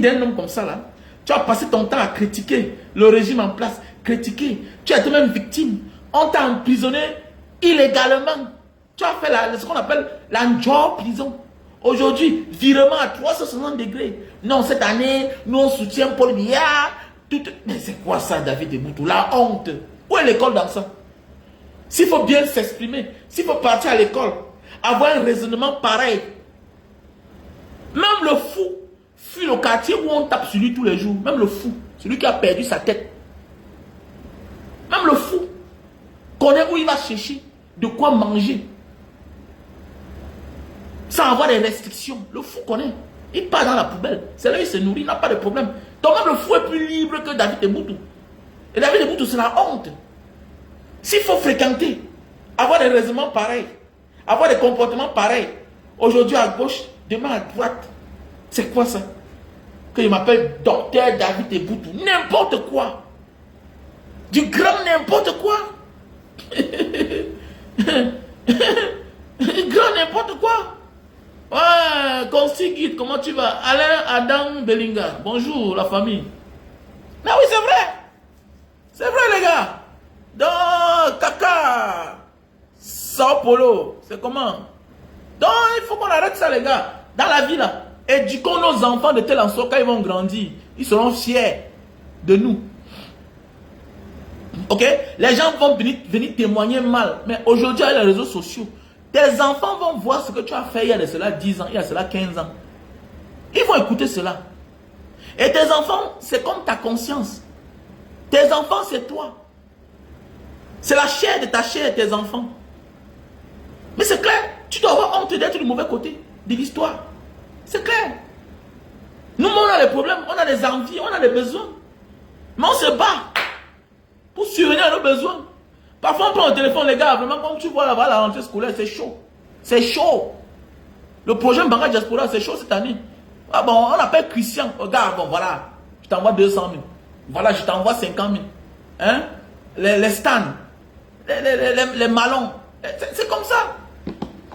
d'un homme comme ça, là. Tu as passé ton temps à critiquer le régime en place, critiquer. Tu as été même victime. On t'a emprisonné illégalement. Tu as fait ce qu'on appelle l'enjoy prison. Aujourd'hui, virement à 360 degrés. Non, cette année, nous on soutient Paul Biya. Mais c'est quoi ça, David Eboutou? La honte. Où est l'école dans ça? S'il faut bien s'exprimer, s'il faut partir à l'école, avoir un raisonnement pareil. Même le fou fuit le quartier où on tape sur lui tous les jours. Même le fou, celui qui a perdu sa tête. Même le fou connaît où il va chercher de quoi manger. Sans avoir des restrictions. Le fou connaît. Il part dans la poubelle. C'est là où il se nourrit, il n'a pas de problème. Donc même le fou est plus libre que David Eboutou. Et David Eboutou, c'est la honte. S'il faut fréquenter, avoir des raisonnements pareils, avoir des comportements pareils, aujourd'hui à gauche, demain à droite, c'est quoi ça? Que je m'appelle docteur David Eboutou. N'importe quoi. Du grand n'importe quoi. Grand n'importe quoi. Ouais, Consi Guide, comment tu vas? Alain Adam Bellinga, bonjour la famille. Mais oui, c'est vrai. C'est vrai, les gars. Donc, Kaka, Sao Paulo, c'est comment? Donc, il faut qu'on arrête ça, les gars. Dans la vie, là, éduquons nos enfants de telle en sorte quand ils vont grandir. Ils seront fiers de nous. Ok? Les gens vont venir témoigner mal. Mais aujourd'hui, avec les réseaux sociaux, tes enfants vont voir ce que tu as fait il y a de cela 10 ans, il y a de cela 15 ans. Ils vont écouter cela. Et tes enfants, c'est comme ta conscience. Tes enfants, c'est toi. C'est la chair de ta chair, tes enfants. Mais c'est clair, tu dois avoir honte d'être du mauvais côté de l'histoire. C'est clair. Nous, on a des problèmes, on a des envies, on a des besoins. Mais on se bat pour survenir à nos besoins. Parfois on prend le téléphone, les gars, vraiment comme tu vois là-bas, la rentrée scolaire, c'est chaud. C'est chaud. Le projet Mbanga Diaspora, c'est chaud cette année. Ah bon, on appelle Christian. Regarde, bon voilà, je t'envoie 200 000. Voilà, je t'envoie 50 000. Hein? Les stands, les malons. C'est comme ça.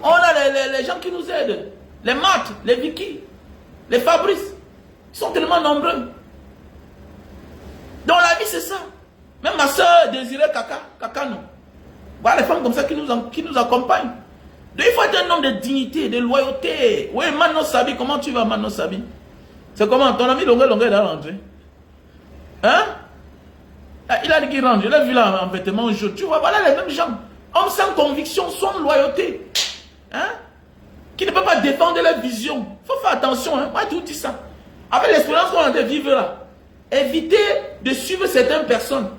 On a les gens qui nous aident. Les maths, les Vicky, les Fabrice. Ils sont tellement nombreux. Dans la vie, c'est ça. Même ma soeur Désirée Kakano. Voilà les femmes comme ça qui nous accompagnent. Donc, il faut être un homme de dignité, de loyauté. Oui, Mano Sabi, comment tu vas, Mano Sabi? C'est comment? Ton ami Longue est rentré. Hein? Il a dit qu'il rentre. Je l'ai vu là en vêtements jaunes. Tu vois, voilà les mêmes gens. Hommes sans conviction, sans loyauté. Hein? Qui ne peuvent pas défendre leur vision. Il faut faire attention. Hein? Moi, je vous dis ça. Avec l'expérience qu'on a de vivre là, évitez de suivre certaines personnes.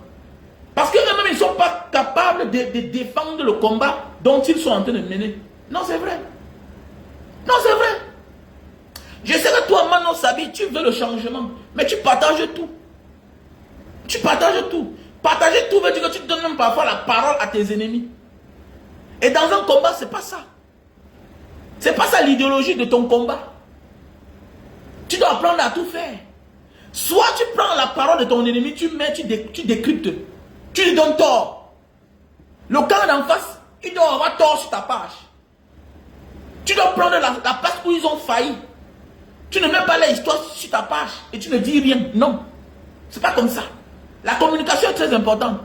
Parce qu'eux-mêmes, ils ne sont pas capables de défendre le combat dont ils sont en train de mener. Non, c'est vrai. Non, c'est vrai. Je sais que toi, Manon Sabi, tu veux le changement. Mais tu partages tout. Tu partages tout. Partager tout veut dire que tu donnes même parfois la parole à tes ennemis. Et dans un combat, c'est pas ça. C'est pas ça l'idéologie de ton combat. Tu dois apprendre à tout faire. Soit tu prends la parole de ton ennemi, tu décryptes. Tu lui donnes tort. Le camp d'en face, il doit avoir tort sur ta page. Tu dois prendre la place où ils ont failli. Tu ne mets pas l'histoire sur ta page et tu ne dis rien. Non. C'est pas comme ça. La communication est très importante.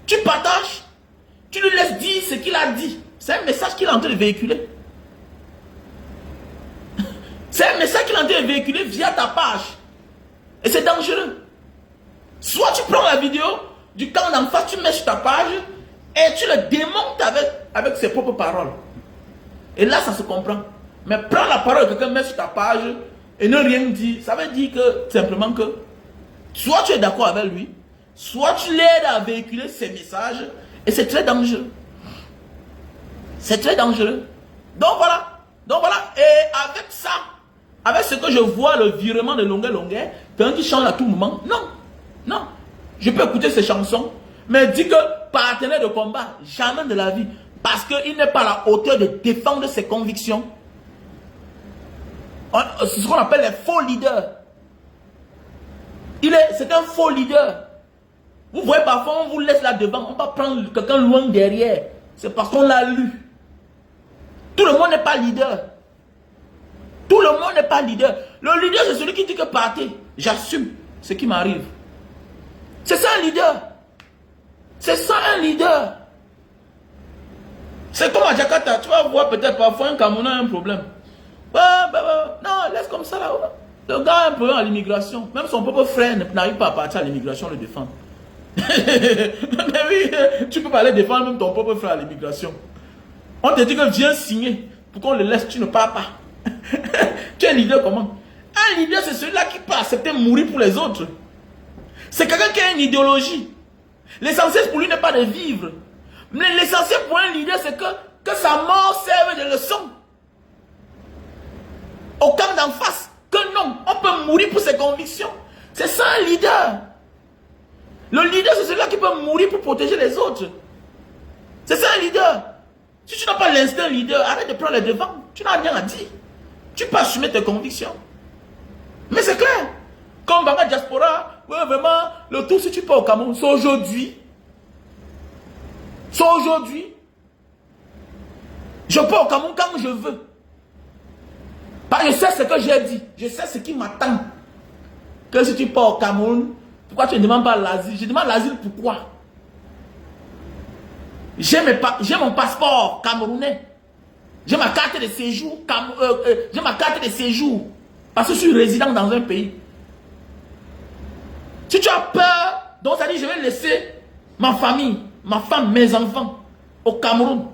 Tu partages, tu lui laisses dire ce qu'il a dit. C'est un message qu'il est en train de véhiculer. C'est un message qu'il est en train de véhiculer via ta page. Et c'est dangereux. Soit tu prends la vidéo du camp d'en face, tu mets sur ta page et tu le démontes avec ses propres paroles. Et là, ça se comprend. Mais prends la parole de quelqu'un, mets sur ta page et ne rien dire. Ça veut dire que simplement que soit tu es d'accord avec lui, soit tu l'aides à véhiculer ses messages et c'est très dangereux. C'est très dangereux. Donc voilà. Et avec ça, avec ce que je vois, le virement de longueur, quelqu'un qui chante à tout moment, non. Je peux écouter ses chansons, mais dis que partenaire de combat, jamais de la vie. Parce qu'il n'est pas à la hauteur de défendre ses convictions. C'est ce qu'on appelle les faux leaders. C'est un faux leader. Vous voyez, parfois on vous laisse là devant, on va prendre quelqu'un loin derrière. C'est parce qu'on l'a lu. Tout le monde n'est pas leader. Tout le monde n'est pas leader. Le leader, c'est celui qui dit que partez. J'assume ce qui m'arrive. C'est ça un leader. C'est ça un leader. C'est comme à Jakarta. Tu vas voir peut-être parfois un Camerounais a un problème. Non, laisse comme ça là. Le gars a un problème à l'immigration. Même son propre frère n'arrive pas à partir à l'immigration, le défendre. Mais oui, tu peux pas aller défendre même ton propre frère à l'immigration. On te dit que viens signer pour qu'on le laisse, tu ne pars pas. Tu es leader comment? Un leader, c'est celui-là qui peut accepter de mourir pour les autres. C'est quelqu'un qui a une idéologie. L'essentiel pour lui n'est pas de vivre. Mais l'essentiel pour un leader, c'est que sa mort serve de leçon. Au camp d'en face, que non, on peut mourir pour ses convictions. C'est ça un leader. Le leader, c'est celui-là qui peut mourir pour protéger les autres. C'est ça un leader. Si tu n'as pas l'instinct leader, arrête de prendre les devants. Tu n'as rien à dire. Tu peux assumer tes convictions. Mais c'est clair. Comme Mbanga Diaspora, ouais, vraiment, le tout si tu pars au Cameroun, c'est aujourd'hui. C'est aujourd'hui. Je pars au Cameroun quand je veux. Parce que je sais ce que j'ai dit. Je sais ce qui m'attend. Que si tu pars au Cameroun, pourquoi tu ne demandes pas l'asile? Je demande l'asile pourquoi? J'ai mon passeport camerounais. J'ai ma carte de séjour. J'ai ma carte de séjour. Parce que je suis résident dans un pays. Si tu as peur, donc ça dit je vais laisser ma famille, ma femme, mes enfants au Cameroun.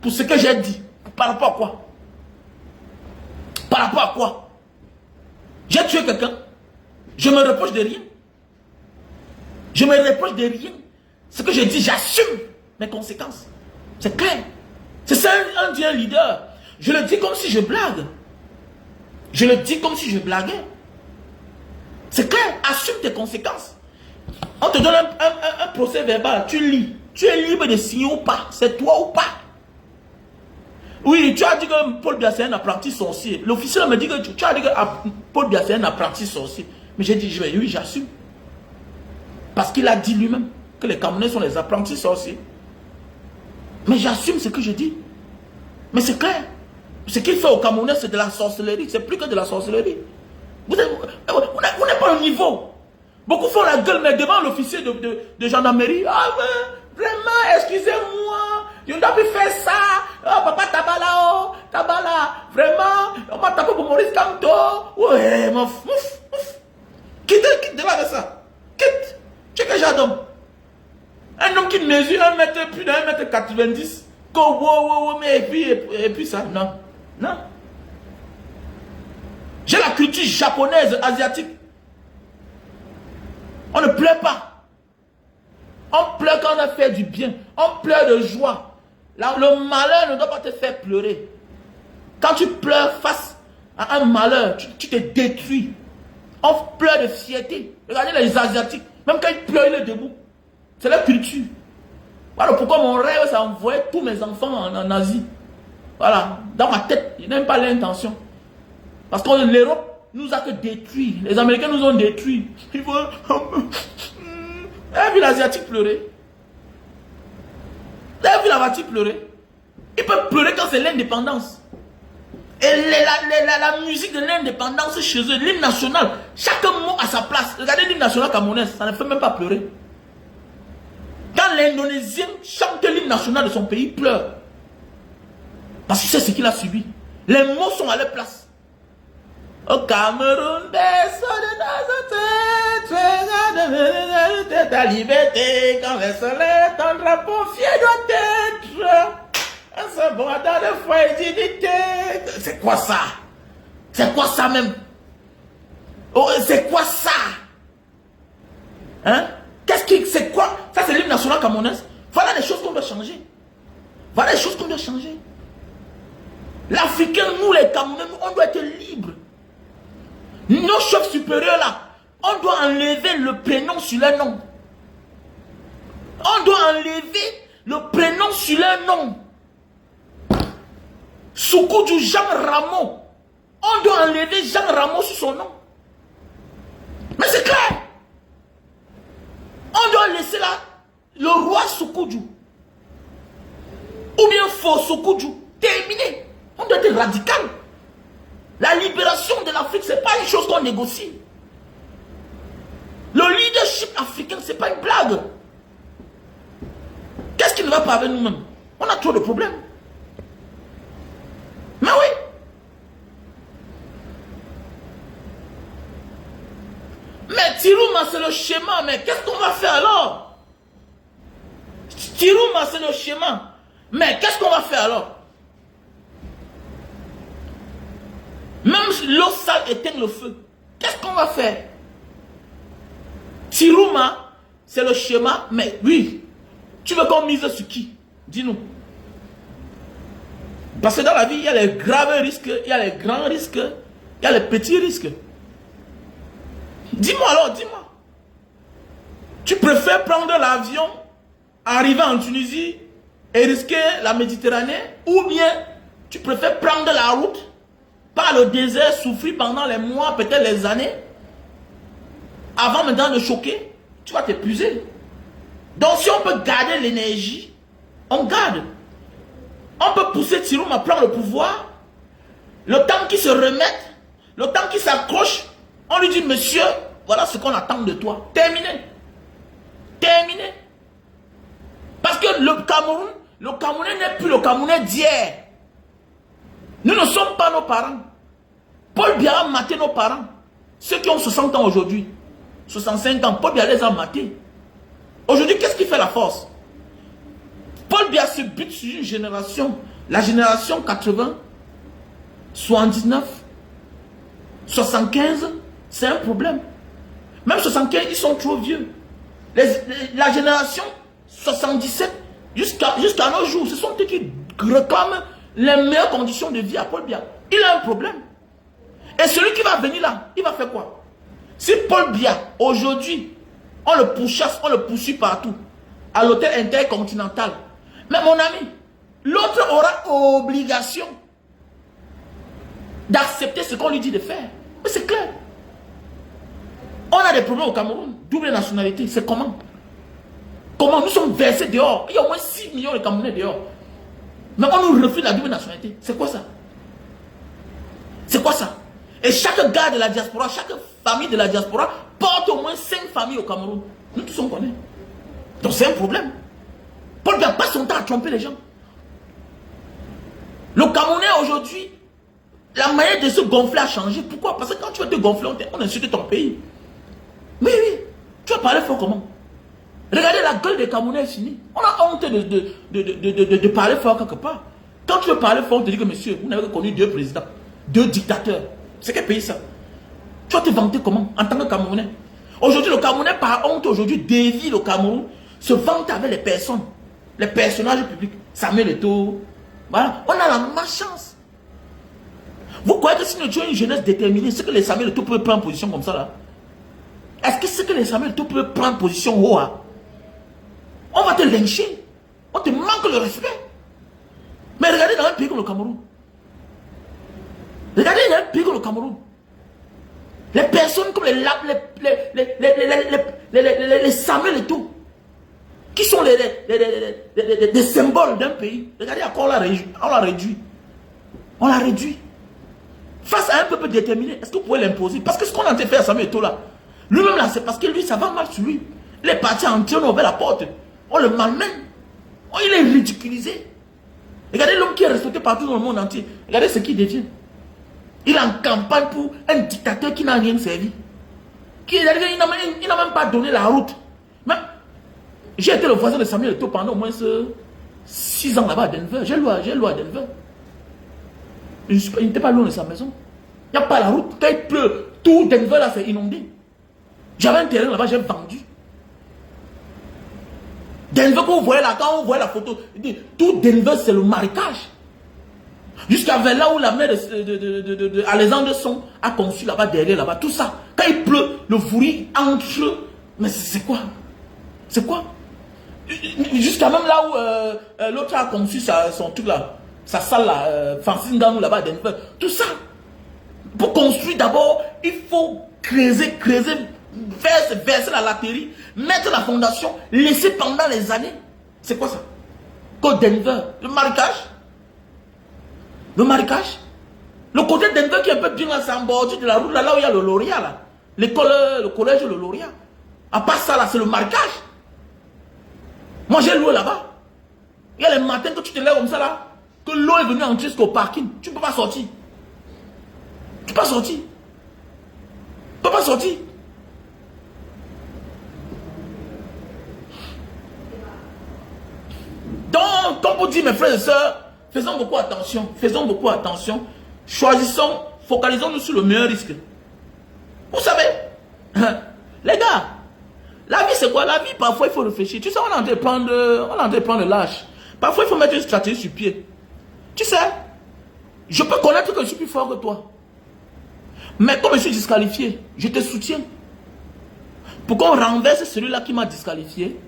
Pour ce que j'ai dit. Par rapport à quoi? Par rapport à quoi? J'ai tué quelqu'un. Je me reproche de rien. Je me reproche de rien. Ce que je dis, j'assume mes conséquences. C'est clair. C'est ça un leader. Je le dis comme si je blague. Je le dis comme si je blaguais. C'est clair. Assume tes conséquences. On te donne un procès verbal, tu lis. Tu es libre de signer ou pas. C'est toi ou pas. Oui, tu as dit que Paul Biya c'est un apprenti sorcier. L'officier me dit que tu as dit que Paul Biya c'est un apprenti sorcier. Mais j'ai dit, oui, j'assume. Parce qu'il a dit lui-même que les Camerounais sont les apprentis sorciers. Mais j'assume ce que je dis. Mais c'est clair. Ce qu'il fait au Camerounais, c'est de la sorcellerie. C'est plus que de la sorcellerie. Vous n'êtes pas au niveau. Beaucoup font la gueule, mais devant l'officier de gendarmerie. Ah, mais vraiment, excusez-moi. Je ne dois plus faire ça. Oh, papa Tabala, oh, Tabala. Vraiment, on m'a tapé pour Maurice Kamto. Ouais, mon ouf. Quitte devant ça. Quitte. Tu sais que j'adore. Un homme qui mesure 1 mètre, plus d'1 mètre 90. Mais et puis ça, non. Non. J'ai la culture japonaise, asiatique. On ne pleure pas. On pleure quand on a fait du bien. On pleure de joie. Là, le malheur ne doit pas te faire pleurer. Quand tu pleures face à un malheur, tu te détruis. On pleure de fierté. Regardez les Asiatiques. Même quand ils pleurent, ils sont debout. C'est leur culture. Voilà pourquoi mon rêve, c'est envoyer tous mes enfants en Asie. Voilà. Dans ma tête, je n'aime pas l'intention. Parce que l'Europe nous a que détruit. Les Américains nous ont détruits. Ils vont... Vous avez vu l'Asiatique pleurer? Vous avez vu l'Asiatique pleurer? Ils peuvent pleurer quand c'est l'indépendance. Et la musique de l'indépendance chez eux, l'hymne national, chaque mot à sa place. Regardez l'hymne national camerounais, ça ne fait même pas pleurer. Quand l'Indonésien chante l'hymne national de son pays, il pleure. Parce que c'est ce qu'il a subi. Les mots sont à leur place. Au Cameroun, ta liberté, quand le soleil, ton drapeau fier doit être. Un seul bon dans le foyer d'unité. C'est quoi ça? C'est quoi ça même? Oh, c'est quoi ça? Hein? C'est quoi? Ça c'est l'hymne national camerounais. Voilà les choses qu'on doit changer. Voilà les choses qu'on doit changer. L'Africain, nous les Camerounais, on doit être libres. Nos chefs supérieurs là, on doit enlever le prénom sur leur nom. On doit enlever le prénom sur leur nom. Soukoudou Jean Rameau. On doit enlever Jean Rameau sur son nom. Mais c'est clair. On doit laisser là le roi Soukoudou. Ou bien faux Soukoudou. Terminé. On doit être radical. La libération de l'Afrique, ce n'est pas une chose qu'on négocie. Le leadership africain, ce n'est pas une blague. Qu'est-ce qui ne va pas avec nous-mêmes? On a trop de problèmes. Mais oui. Mais Tirouma, c'est le schéma. Mais qu'est-ce qu'on va faire alors? Tirouma, c'est le schéma. Mais qu'est-ce qu'on va faire alors? Même l'eau sale éteint le feu. Qu'est-ce qu'on va faire? Tirouma, c'est le schéma. Mais oui, tu veux qu'on mise sur qui? Dis-nous. Parce que dans la vie, il y a les graves risques, il y a les grands risques, il y a les petits risques. Dis-moi alors, dis-moi. Tu préfères prendre l'avion, arriver en Tunisie et risquer la Méditerranée, ou bien tu préfères prendre la route par le désert, souffrir pendant les mois, peut-être les années, avant maintenant de choquer, tu vas t'épuiser. Donc si on peut garder l'énergie, on garde. On peut pousser Tiroum à prendre le pouvoir, le temps qu'il se remette, le temps qu'il s'accroche, on lui dit, monsieur, voilà ce qu'on attend de toi. Terminé. Terminé. Parce que le Camerounais n'est plus le Camerounais d'hier. Nous ne sommes pas nos parents. Paul Biya a maté nos parents. Ceux qui ont 60 ans aujourd'hui, 65 ans, Paul Biya les a matés. Aujourd'hui, qu'est-ce qui fait la force? Paul Biya se bute sur une génération. La génération 80, 79, 75, c'est un problème. Même 75, ils sont trop vieux. La génération 77, jusqu'à nos jours, ce sont eux qui réclament les meilleures conditions de vie à Paul Biya. Il a un problème. Et celui qui va venir là, il va faire quoi? Si Paul Biya, aujourd'hui, On le pourchasse, on le poursuit partout. À l'hôtel intercontinental. Mais mon ami, l'autre aura obligation d'accepter ce qu'on lui dit de faire. Mais c'est clair. On a des problèmes au Cameroun. Double nationalité, c'est comment? Comment nous sommes versés dehors? Il y a au moins 6 millions de Camerounais dehors. Mais on nous refuse la double nationalité. C'est quoi ça? C'est quoi ça? Et chaque gars de la diaspora, chaque famille de la diaspora porte au moins 5 familles au Cameroun. Nous tous on connaît. Donc c'est un problème. Paul ne perd pas son temps à tromper les gens. Le Camerounais aujourd'hui, la manière de se gonfler a changé. Pourquoi? Parce que quand tu vas te gonfler, on insulte ton pays. Oui, oui. Tu vas parler fort comment? Regardez la gueule des Camerounais est finie. On a honte de parler fort quelque part. Quand tu veux parler fort, on te dit que monsieur, vous n'avez que connu 2 présidents, 2 dictateurs. C'est quel pays ça? Tu vas te vanter comment en tant que Camerounais? Aujourd'hui, le Camerounais, par honte, aujourd'hui, dévie le Cameroun, se vante avec les personnes, les personnages publics. Samuel Eto'o. Voilà. On a la malchance. Vous croyez que si nous tuons une jeunesse déterminée, c'est que les Samuel Eto'o peuvent prendre position comme ça là? Est-ce que c'est que les Samuel Eto'o peuvent prendre position haut? Hein? On va te lyncher. On te manque le respect. Mais regardez dans un pays comme le Cameroun. Regardez dans un pays comme le Cameroun. Les personnes comme les Samuel Eto'o, qui sont des symboles d'un pays. Regardez à quoi on l'a réduit. On l'a réduit. Face à un peuple déterminé, est-ce que vous pouvez l'imposer? Parce que ce qu'on a en train de faire à Samuel Eto'o là, lui-même là, c'est parce que lui, ça va mal sur lui. Il est parti en tirant vers la porte. On le malmène. Il est ridiculisé. Regardez l'homme qui est respecté partout dans le monde entier. Regardez ce qu'il devient. Il est en campagne pour un dictateur qui n'a rien servi. Il n'a même pas donné la route. J'ai été le voisin de Samuel Eto'o pendant au moins 6 ans là-bas à Denver. J'ai loué à Denver. Il n'était pas loin de sa maison. Il n'y a pas la route. Quand il pleut, tout Denver là c'est inondé. J'avais un terrain là-bas, j'ai vendu. Denver, quand on voyait la photo, tout Denver c'est le marécage. Jusqu'à vers là où la mère de Alexandre Son a conçu là-bas, derrière là-bas, tout ça. Quand il pleut, le fourri entre. Mais c'est quoi? C'est quoi? Jusqu'à même là où l'autre a conçu son truc là, sa salle là, Francine Ganou là-bas à Denver. Tout ça. Pour construire d'abord, il faut creuser, verser la latérite, mettre la fondation, laisser pendant les années. C'est quoi ça? Côte Denver, le marécage. Le marécage. Le côté Denver qui est un peu bien là, c'est en bordure de la route là où il y a le lauréat là. L'école, le collège, le lauréat. À part ça là, c'est le marécage. Moi j'ai loué là-bas. Il y a les matins que tu te lèves comme ça là, que l'eau est venue entrer jusqu'au parking. Tu ne peux pas sortir. Tu ne peux pas sortir. Tu ne peux pas sortir. Donc, comme vous dites mes frères et sœurs, faisons beaucoup attention. Faisons beaucoup attention. Choisissons, focalisons-nous sur le meilleur risque. Vous savez, les gars, la vie c'est quoi? La vie, parfois il faut réfléchir. Tu sais, on est en train de prendre le lâche. Parfois il faut mettre une stratégie sur pied. Tu sais, je peux connaître que je suis plus fort que toi. Mais comme je suis disqualifié, je te soutiens. Pour qu'on renverse celui-là qui m'a disqualifié.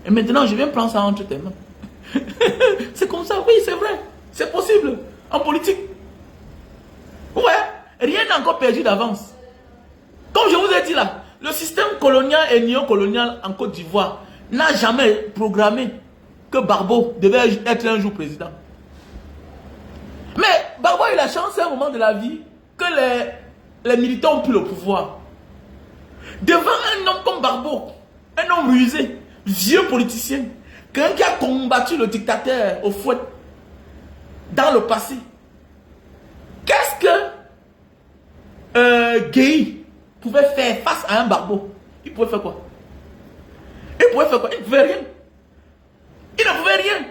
Et maintenant, je viens prendre ça entre tes mains. C'est comme ça, oui, c'est vrai. C'est possible en politique. Ouais, rien n'est encore perdu d'avance. Comme je vous ai dit là, le système colonial et néocolonial en Côte d'Ivoire n'a jamais programmé que Barbeau devait être un jour président. Mais Barbeau a eu la chance à un moment de la vie que les militants ont pris le pouvoir. Devant un homme comme Barbeau, un homme rusé, vieux politicien, quelqu'un qui a combattu le dictateur au fouet dans le passé. Qu'est-ce que Gueye pouvait faire face à un Barbeau? Il pouvait faire quoi? Il pouvait faire quoi? Il ne pouvait rien. Il ne pouvait rien.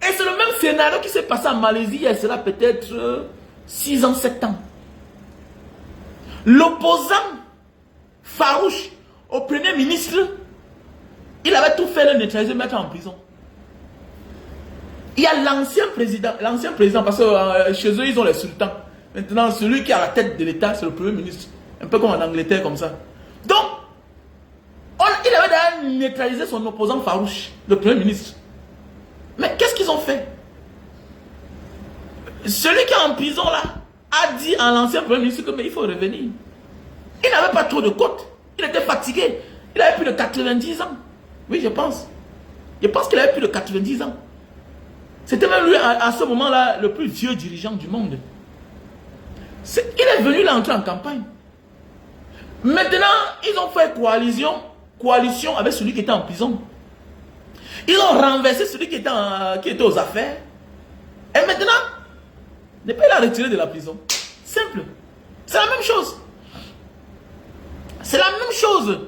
Et c'est le même scénario qui s'est passé en Malaisie il y a cela peut-être 6 ans, 7 ans. L'opposant farouche au premier ministre, il avait tout fait, le neutraliser, mettre en prison. Il y a l'ancien président, parce que chez eux, ils ont les sultans. Maintenant, celui qui est à la tête de l'État, c'est le premier ministre. Un peu comme en Angleterre, comme ça. Donc, il avait a neutralisé son opposant farouche, le Premier ministre. Mais qu'est-ce qu'ils ont fait? Celui qui est en prison là, a dit à l'ancien Premier ministre que mais il faut revenir. Il n'avait pas trop de côtes. Il était fatigué. Il avait plus de 90 ans. Oui, je pense. Je pense qu'il avait plus de 90 ans. C'était même lui, à ce moment-là, le plus vieux dirigeant du monde. Il est venu là entrer en campagne. Maintenant, ils ont fait coalition avec celui qui était en prison. Ils ont renversé celui qui était aux affaires. Et maintenant, depuis il a retiré de la prison. Simple. C'est la même chose. C'est la même chose.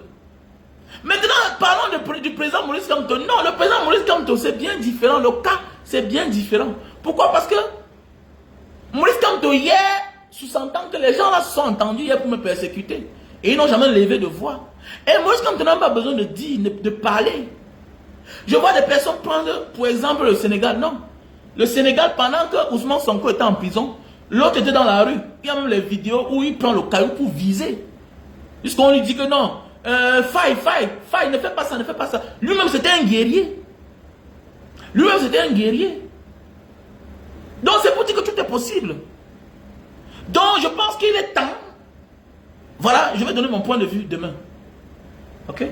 Maintenant, parlons du président Maurice Kamto. Non, le président Maurice Kamto, c'est bien différent. Le cas, c'est bien différent. Pourquoi? Parce que Maurice Kamto, hier, sous-entend que les gens là se sont entendus hier pour me persécuter. Et ils n'ont jamais levé de voix. Et Maurice Kamto n'a pas besoin de dire, de parler. Je vois des personnes prendre, pour exemple, le Sénégal. Non. Le Sénégal, pendant que Ousmane Sonko était en prison, l'autre était dans la rue. Il y a même les vidéos où il prend le caillou pour viser. Puisqu'on lui dit que non, faille, ne fais pas ça, ne fais pas ça. Lui-même, c'était un guerrier. Lui-même, c'était un guerrier. Donc, c'est pour dire que tout est possible. Donc, je pense qu'il est temps. Voilà, je vais donner mon point de vue demain. Ok?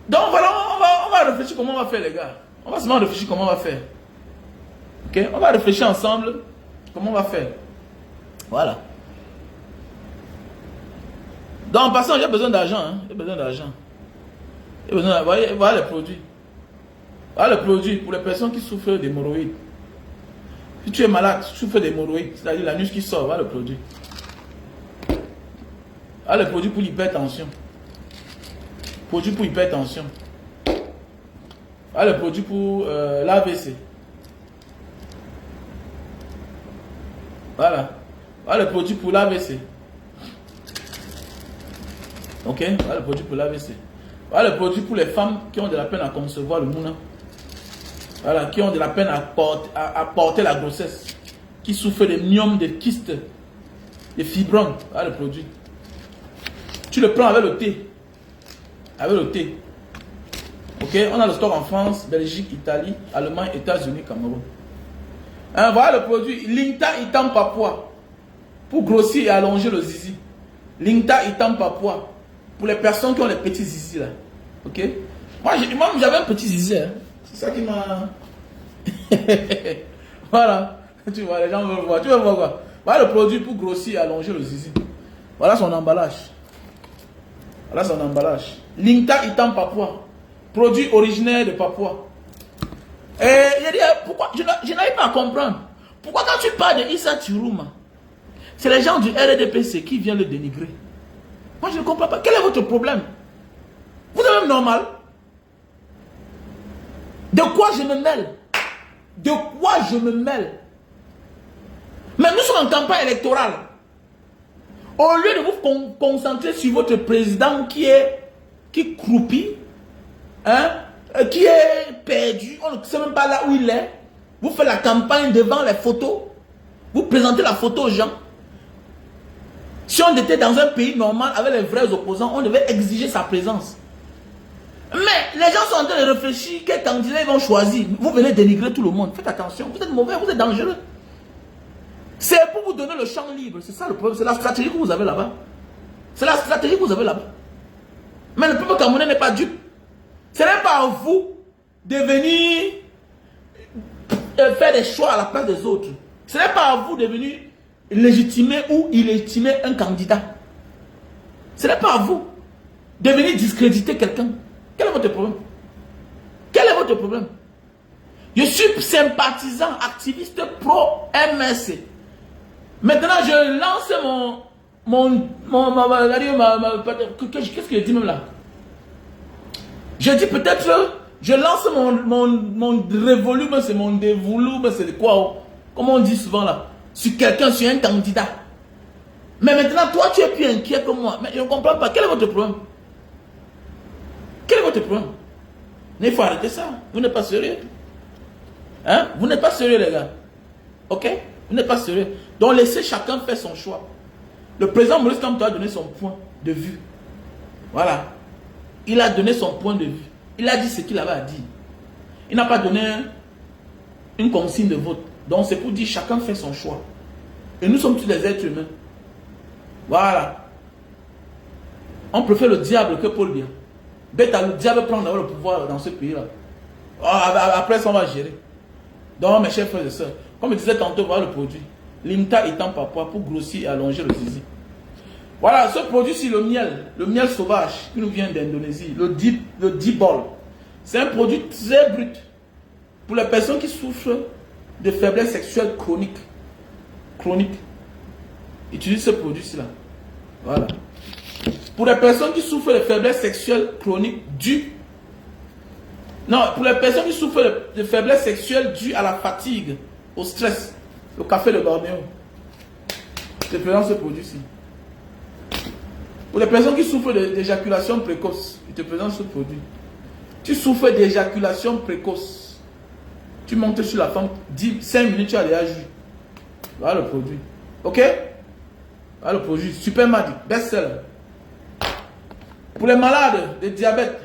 Donc, voilà, on va réfléchir comment on va faire, les gars. On va seulement réfléchir comment on va faire. Ok? On va réfléchir ensemble comment on va faire. Voilà. Donc, en passant, j'ai besoin d'argent. Hein? J'ai besoin d'argent. J'ai besoin d'argent. Voilà les produits. Voilà les produits pour les personnes qui souffrent d'hémorroïdes. Si tu es malade, tu souffres d'hémorroïdes, c'est-à-dire la nuit qui sort, voilà le produit. Voilà le produit pour l'hypertension. Produit pour hypertension. Voilà le produit pour l'AVC. Voilà. Voilà le produit pour l'AVC. Ok? Voilà le produit pour l'AVC. Voilà le produit pour les femmes qui ont de la peine à concevoir le mouna. Voilà, qui ont de la peine à porter la grossesse. Qui souffrent de myomes, de kystes, de fibromes. Voilà le produit. Tu le prends avec le thé. Avec le thé. Ok? On a le stock en France, Belgique, Italie, Allemagne, États-Unis, Cameroun. Hein, voilà le produit. Lingta Itam Papua. Pour grossir et allonger le zizi. Lingta Itam Papua. Pour les personnes qui ont les petits zizi là. Ok? Moi j'avais un petit zizi. Hein. C'est ça qui m'a... Voilà. Tu vois, les gens veulent voir. Tu veux voir quoi? Voilà le produit pour grossir et allonger le zizi. Voilà son emballage. Voilà son emballage. Lingta Itam Papua. Produit originaire de Papua. Et il dit, pourquoi? Je n'arrive pas à comprendre. Pourquoi quand tu parles de Issa Tirouma, c'est les gens du RDPC qui viennent le dénigrer? Moi je ne comprends pas. Quel est votre problème? Vous êtes même normal. De quoi je me mêle? De quoi je me mêle? Mais nous sommes en campagne électorale. Au lieu de vous concentrer sur votre président qui croupit, hein, qui est perdu, on ne sait même pas là où il est, vous faites la campagne devant les photos, vous présentez la photo aux gens. Si on était dans un pays normal avec les vrais opposants, on devait exiger sa présence. Mais les gens sont en train de réfléchir quel candidat ils vont choisir. Vous venez dénigrer tout le monde. Faites attention, vous êtes mauvais, vous êtes dangereux. C'est pour vous donner le champ libre. C'est ça le problème. C'est la stratégie que vous avez là-bas. C'est la stratégie que vous avez là-bas. Mais le peuple camerounais n'est pas dupe. Ce n'est pas à vous de venir faire des choix à la place des autres. Ce n'est pas à vous de venir légitimer ou illégitimer un candidat. Ce n'est pas à vous de venir discréditer quelqu'un. Quel est votre problème? Quel est votre problème? Je suis sympathisant, activiste pro-MSC. Maintenant, je lance qu'est-ce que je dis même là? Je dis peut-être, je lance mon révolu, c'est mon dévoulu, c'est quoi? Comme on dit souvent là, sur quelqu'un, sur un candidat. Mais maintenant, toi, tu es plus inquiet que moi. Mais je ne comprends pas. Quel est votre problème? Quel est votre problème? Mais il faut arrêter ça. Vous n'êtes pas sérieux. Hein? Vous n'êtes pas sérieux, les gars. Ok? Vous n'êtes pas sérieux. Donc laissez chacun faire son choix. Le président Maurice Kamto a donné son point de vue. Voilà. Il a donné son point de vue. Il a dit ce qu'il avait à dire. Il n'a pas donné une consigne de vote. Donc c'est pour dire chacun fait son choix. Et nous sommes tous des êtres humains. Voilà. On préfère le diable que Paul Biya. Bête, le diable prend le pouvoir dans ce pays-là. Après ça, on va gérer. Donc mes chers frères et sœurs, comme je disais tantôt, voilà le produit. L'imta étant papa pour grossir et allonger le zizi. Voilà, ce produit-ci, le miel sauvage qui nous vient d'Indonésie, le dibol. C'est un produit très brut pour les personnes qui souffrent de faiblesse sexuelle chronique. Utilisez ce produit-ci là. Voilà. Pour les personnes qui souffrent de faiblesse sexuelle chronique pour les personnes qui souffrent de faiblesse sexuelle due à la fatigue, au stress, le café de Bornéo. Je te présente ce produit-ci. Pour les personnes qui souffrent d'éjaculation précoce, je te présente ce produit. Tu souffres d'éjaculation précoce. Tu montes sur la femme, 5 minutes, tu as déjà joué. Voilà le produit. Ok? Voilà le produit. Super Magic, best-seller. Pour les malades de diabète,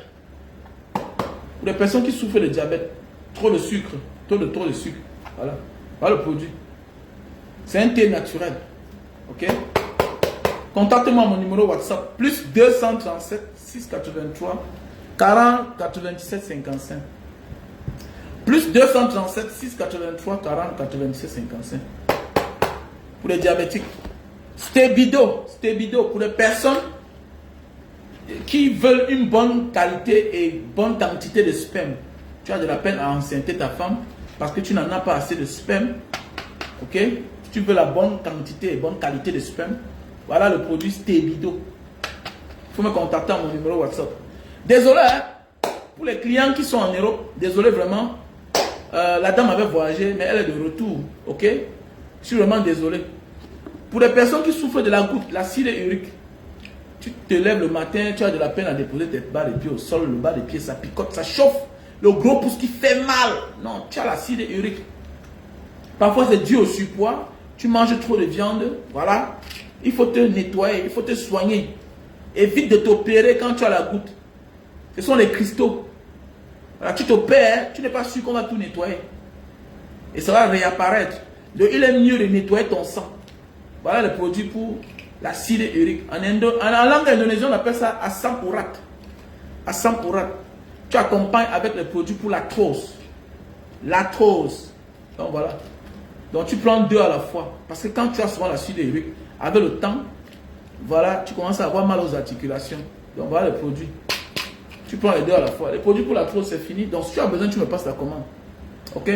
pour les personnes qui souffrent de diabète, trop de sucre, trop de sucre. Voilà. Voilà le produit. C'est un thé naturel. Ok? Contactez-moi à mon numéro WhatsApp, plus 237 683 40 97 55. Plus 237 683 40 97 55. Pour les diabétiques. Stébido pour les personnes qui veulent une bonne qualité et bonne quantité de sperme. Tu as de la peine à enceinter ta femme parce que tu n'en as pas assez de sperme. Ok? Si tu veux la bonne quantité et bonne qualité de sperme, voilà le produit Stébido. Il faut me contacter à mon numéro WhatsApp. Désolé, hein, pour les clients qui sont en Europe, désolé vraiment. La dame avait voyagé, mais elle est de retour. Ok? Je suis vraiment désolé. Pour les personnes qui souffrent de la goutte, l'acide urique, tu te lèves le matin, tu as de la peine à déposer tes bas de pied au sol, le bas de pied, ça picote, ça chauffe. Le gros pouce qui fait mal. Non, tu as l'acide urique. Parfois, c'est dû au surpoids. Tu manges trop de viande. Voilà. Il faut te nettoyer, il faut te soigner. Évite de t'opérer quand tu as la goutte. Ce sont les cristaux. Voilà, tu t'opères, tu n'es pas sûr qu'on va tout nettoyer. Et ça va réapparaître. Donc, il est mieux de nettoyer ton sang. Voilà le produit pour l'acide urique. En langue indonésienne, on appelle ça asam urat. Asam urat. Tu accompagnes avec le produit pour l'arthrose. L'arthrose. Donc voilà. Donc tu prends 2 à la fois. Parce que quand tu as souvent l'acide urique, avec le temps, voilà, tu commences à avoir mal aux articulations. Donc voilà le produit. Tu prends les 2 à la fois. Les produits pour l'arthrose, c'est fini. Donc si tu as besoin, tu me passes la commande. Ok?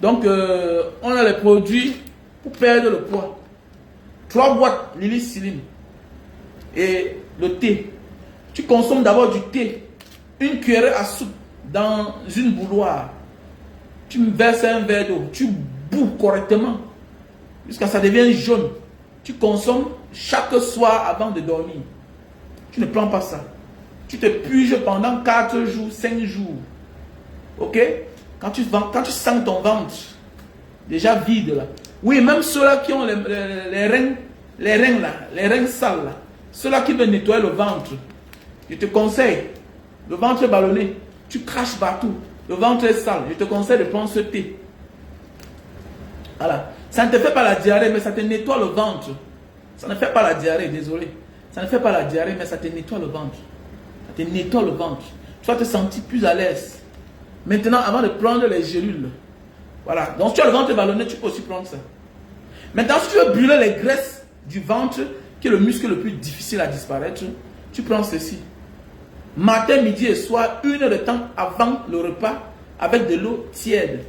Donc on a les produits pour perdre le poids. 3 boîtes Lily-Ciline. Et le thé. Tu consommes d'abord du thé. Une cuillerée à soupe dans une bouilloire. Tu me verses un verre d'eau. Tu boues correctement. Jusqu'à ce que ça devienne jaune. Tu consommes chaque soir avant de dormir. Tu ne prends pas ça. Tu te puges pendant 4 jours, 5 jours. Ok? Quand tu sens ton ventre déjà vide là. Oui, même ceux-là qui ont les reins sales là. Ceux-là qui veulent nettoyer le ventre. Je te conseille. Le ventre ballonné. Tu craches partout. Le ventre est sale. Je te conseille de prendre ce thé. Voilà. Ça ne te fait pas la diarrhée, mais ça te nettoie le ventre. Ça ne fait pas la diarrhée, désolé. Ça ne fait pas la diarrhée, mais ça te nettoie le ventre. Ça te nettoie le ventre. Tu vas te sentir plus à l'aise. Maintenant, avant de prendre les gélules. Voilà. Donc, si tu as le ventre ballonné, tu peux aussi prendre ça. Maintenant, si tu veux brûler les graisses du ventre, qui est le muscle le plus difficile à disparaître, tu prends ceci. Matin, midi et soir, 1 heure de temps avant le repas, avec de l'eau tiède.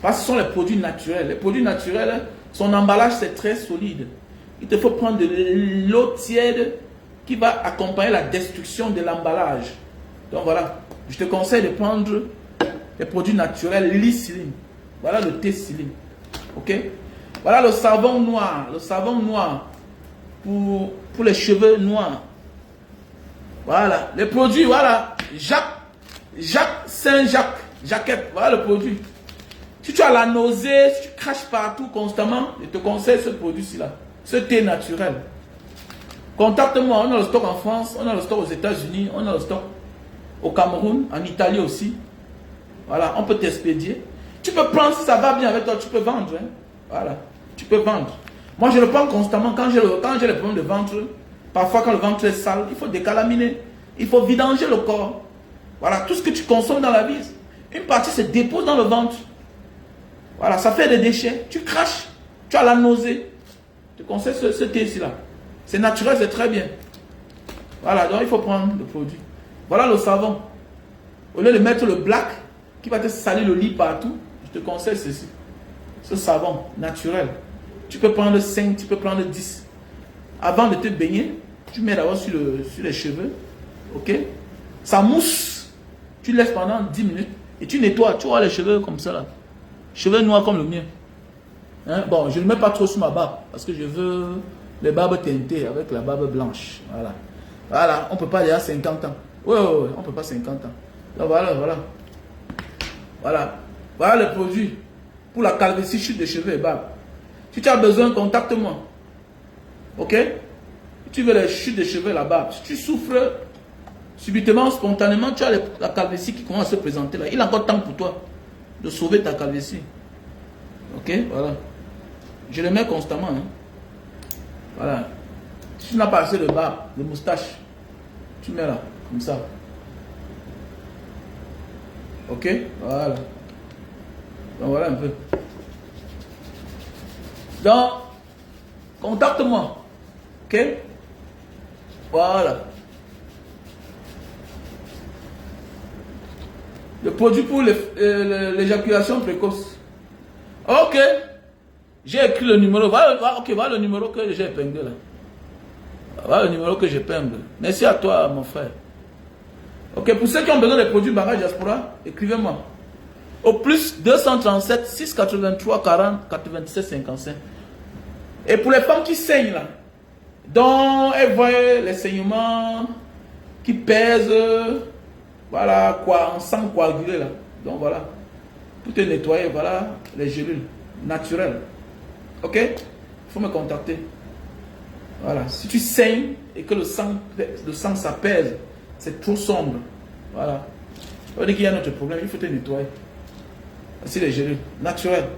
Parce que ce sont les produits naturels. Les produits naturels, son emballage, c'est très solide. Il te faut prendre de l'eau tiède qui va accompagner la destruction de l'emballage. Donc voilà, je te conseille de prendre les produits naturels, Lily-Ciline. Voilà le thé Ciline. Ok? Voilà le savon noir. Le savon noir pour les cheveux noirs. Voilà. Les produits, voilà. Jacques Saint-Jacques. Jaquette. Voilà le produit. Si tu as la nausée, si tu craches partout constamment, je te conseille ce produit-ci là. Ce thé naturel. Contacte-moi, on a le stock en France, on a le stock aux États-Unis, on a le stock au Cameroun, en Italie aussi. Voilà, on peut t'expédier. Tu peux prendre, si ça va bien avec toi, tu peux vendre. Hein. Voilà, tu peux vendre. Moi, je le prends constamment quand j'ai les problèmes de ventre. Parfois, quand le ventre est sale, il faut décalaminer. Il faut vidanger le corps. Voilà, tout ce que tu consommes dans la vie, une partie se dépose dans le ventre. Voilà, ça fait des déchets. Tu craches, tu as la nausée. Je te conseille ce thé-ci là. C'est naturel, c'est très bien. Voilà, donc il faut prendre le produit. Voilà le savon. Au lieu de mettre le black qui va te salir le lit partout, je te conseille ceci. Ce savon naturel. Tu peux prendre 5, tu peux prendre 10. Avant de te baigner, tu mets d'abord sur les cheveux. Ok? Ça mousse. Tu laisses pendant 10 minutes et tu nettoies. Tu vois les cheveux comme ça là. Cheveux noirs comme le mien. Hein? Bon, je ne mets pas trop sur ma barbe parce que je veux les barbes teintées avec la barbe blanche. Voilà. Voilà, on ne peut pas aller à 50 ans. Ouais, on ne peut pas 50 ans. Donc voilà. Voilà le produit pour la calvitie, chute de cheveux et barbe. Si tu as besoin, contacte-moi. Ok? Si tu veux les chutes de cheveux et la barbe, si tu souffres subitement, spontanément, tu as la calvitie qui commence à se présenter là. Il est encore temps pour toi de sauver ta calvitie. Ok? Voilà. Je le mets constamment. Hein. Voilà. Si tu n'as pas assez de barbe, de moustache, tu mets là, comme ça. Ok? Voilà. Donc voilà un peu. Donc, contacte-moi. Ok? Voilà. Le produit pour l'éjaculation précoce. Ok. J'ai écrit le numéro. Voilà le numéro que j'ai épinglé là. Voilà le numéro que j'épingle. Merci à toi, mon frère. Ok, pour ceux qui ont besoin des produits Barra Diaspora, écrivez-moi. Au plus 237 683 40 97 55. Et pour les femmes qui saignent là, dont elles voient les saignements qui pèsent, voilà, quoi, en sang coagulé là. Donc voilà, pour te nettoyer, voilà, les gélules naturelles. Ok? Il faut me contacter. Voilà, si tu saignes et que le sang ça pèse, c'est trop sombre. Voilà. Ça veut dire qu'il y a un autre problème, il faut te nettoyer. Voici les gélules naturelles.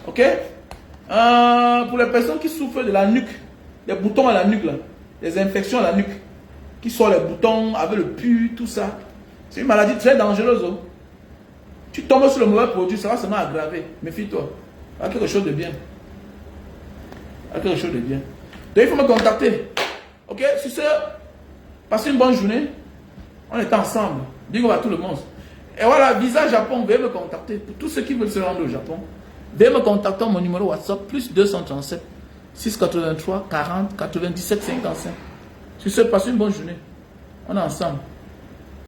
Ok? Pour les personnes qui souffrent de la nuque, des boutons à la nuque, là, des infections à la nuque, qui sont les boutons avec le pus, tout ça, c'est une maladie très dangereuse. Oh. Tu tombes sur le mauvais produit, ça va seulement aggraver. Méfie-toi. Il y a quelque chose de bien. Il y a quelque chose de bien. Donc il faut me contacter. Ok? Sur ce, passez une bonne journée. On est ensemble. Dis à tout le monde. Et voilà, Visa Japon, veuillez me contacter. Pour tous ceux qui veulent se rendre au Japon, veuillez me contacter. Mon numéro WhatsApp, plus 237 683 40 97 55. Sur ce, passez une bonne journée. On est ensemble.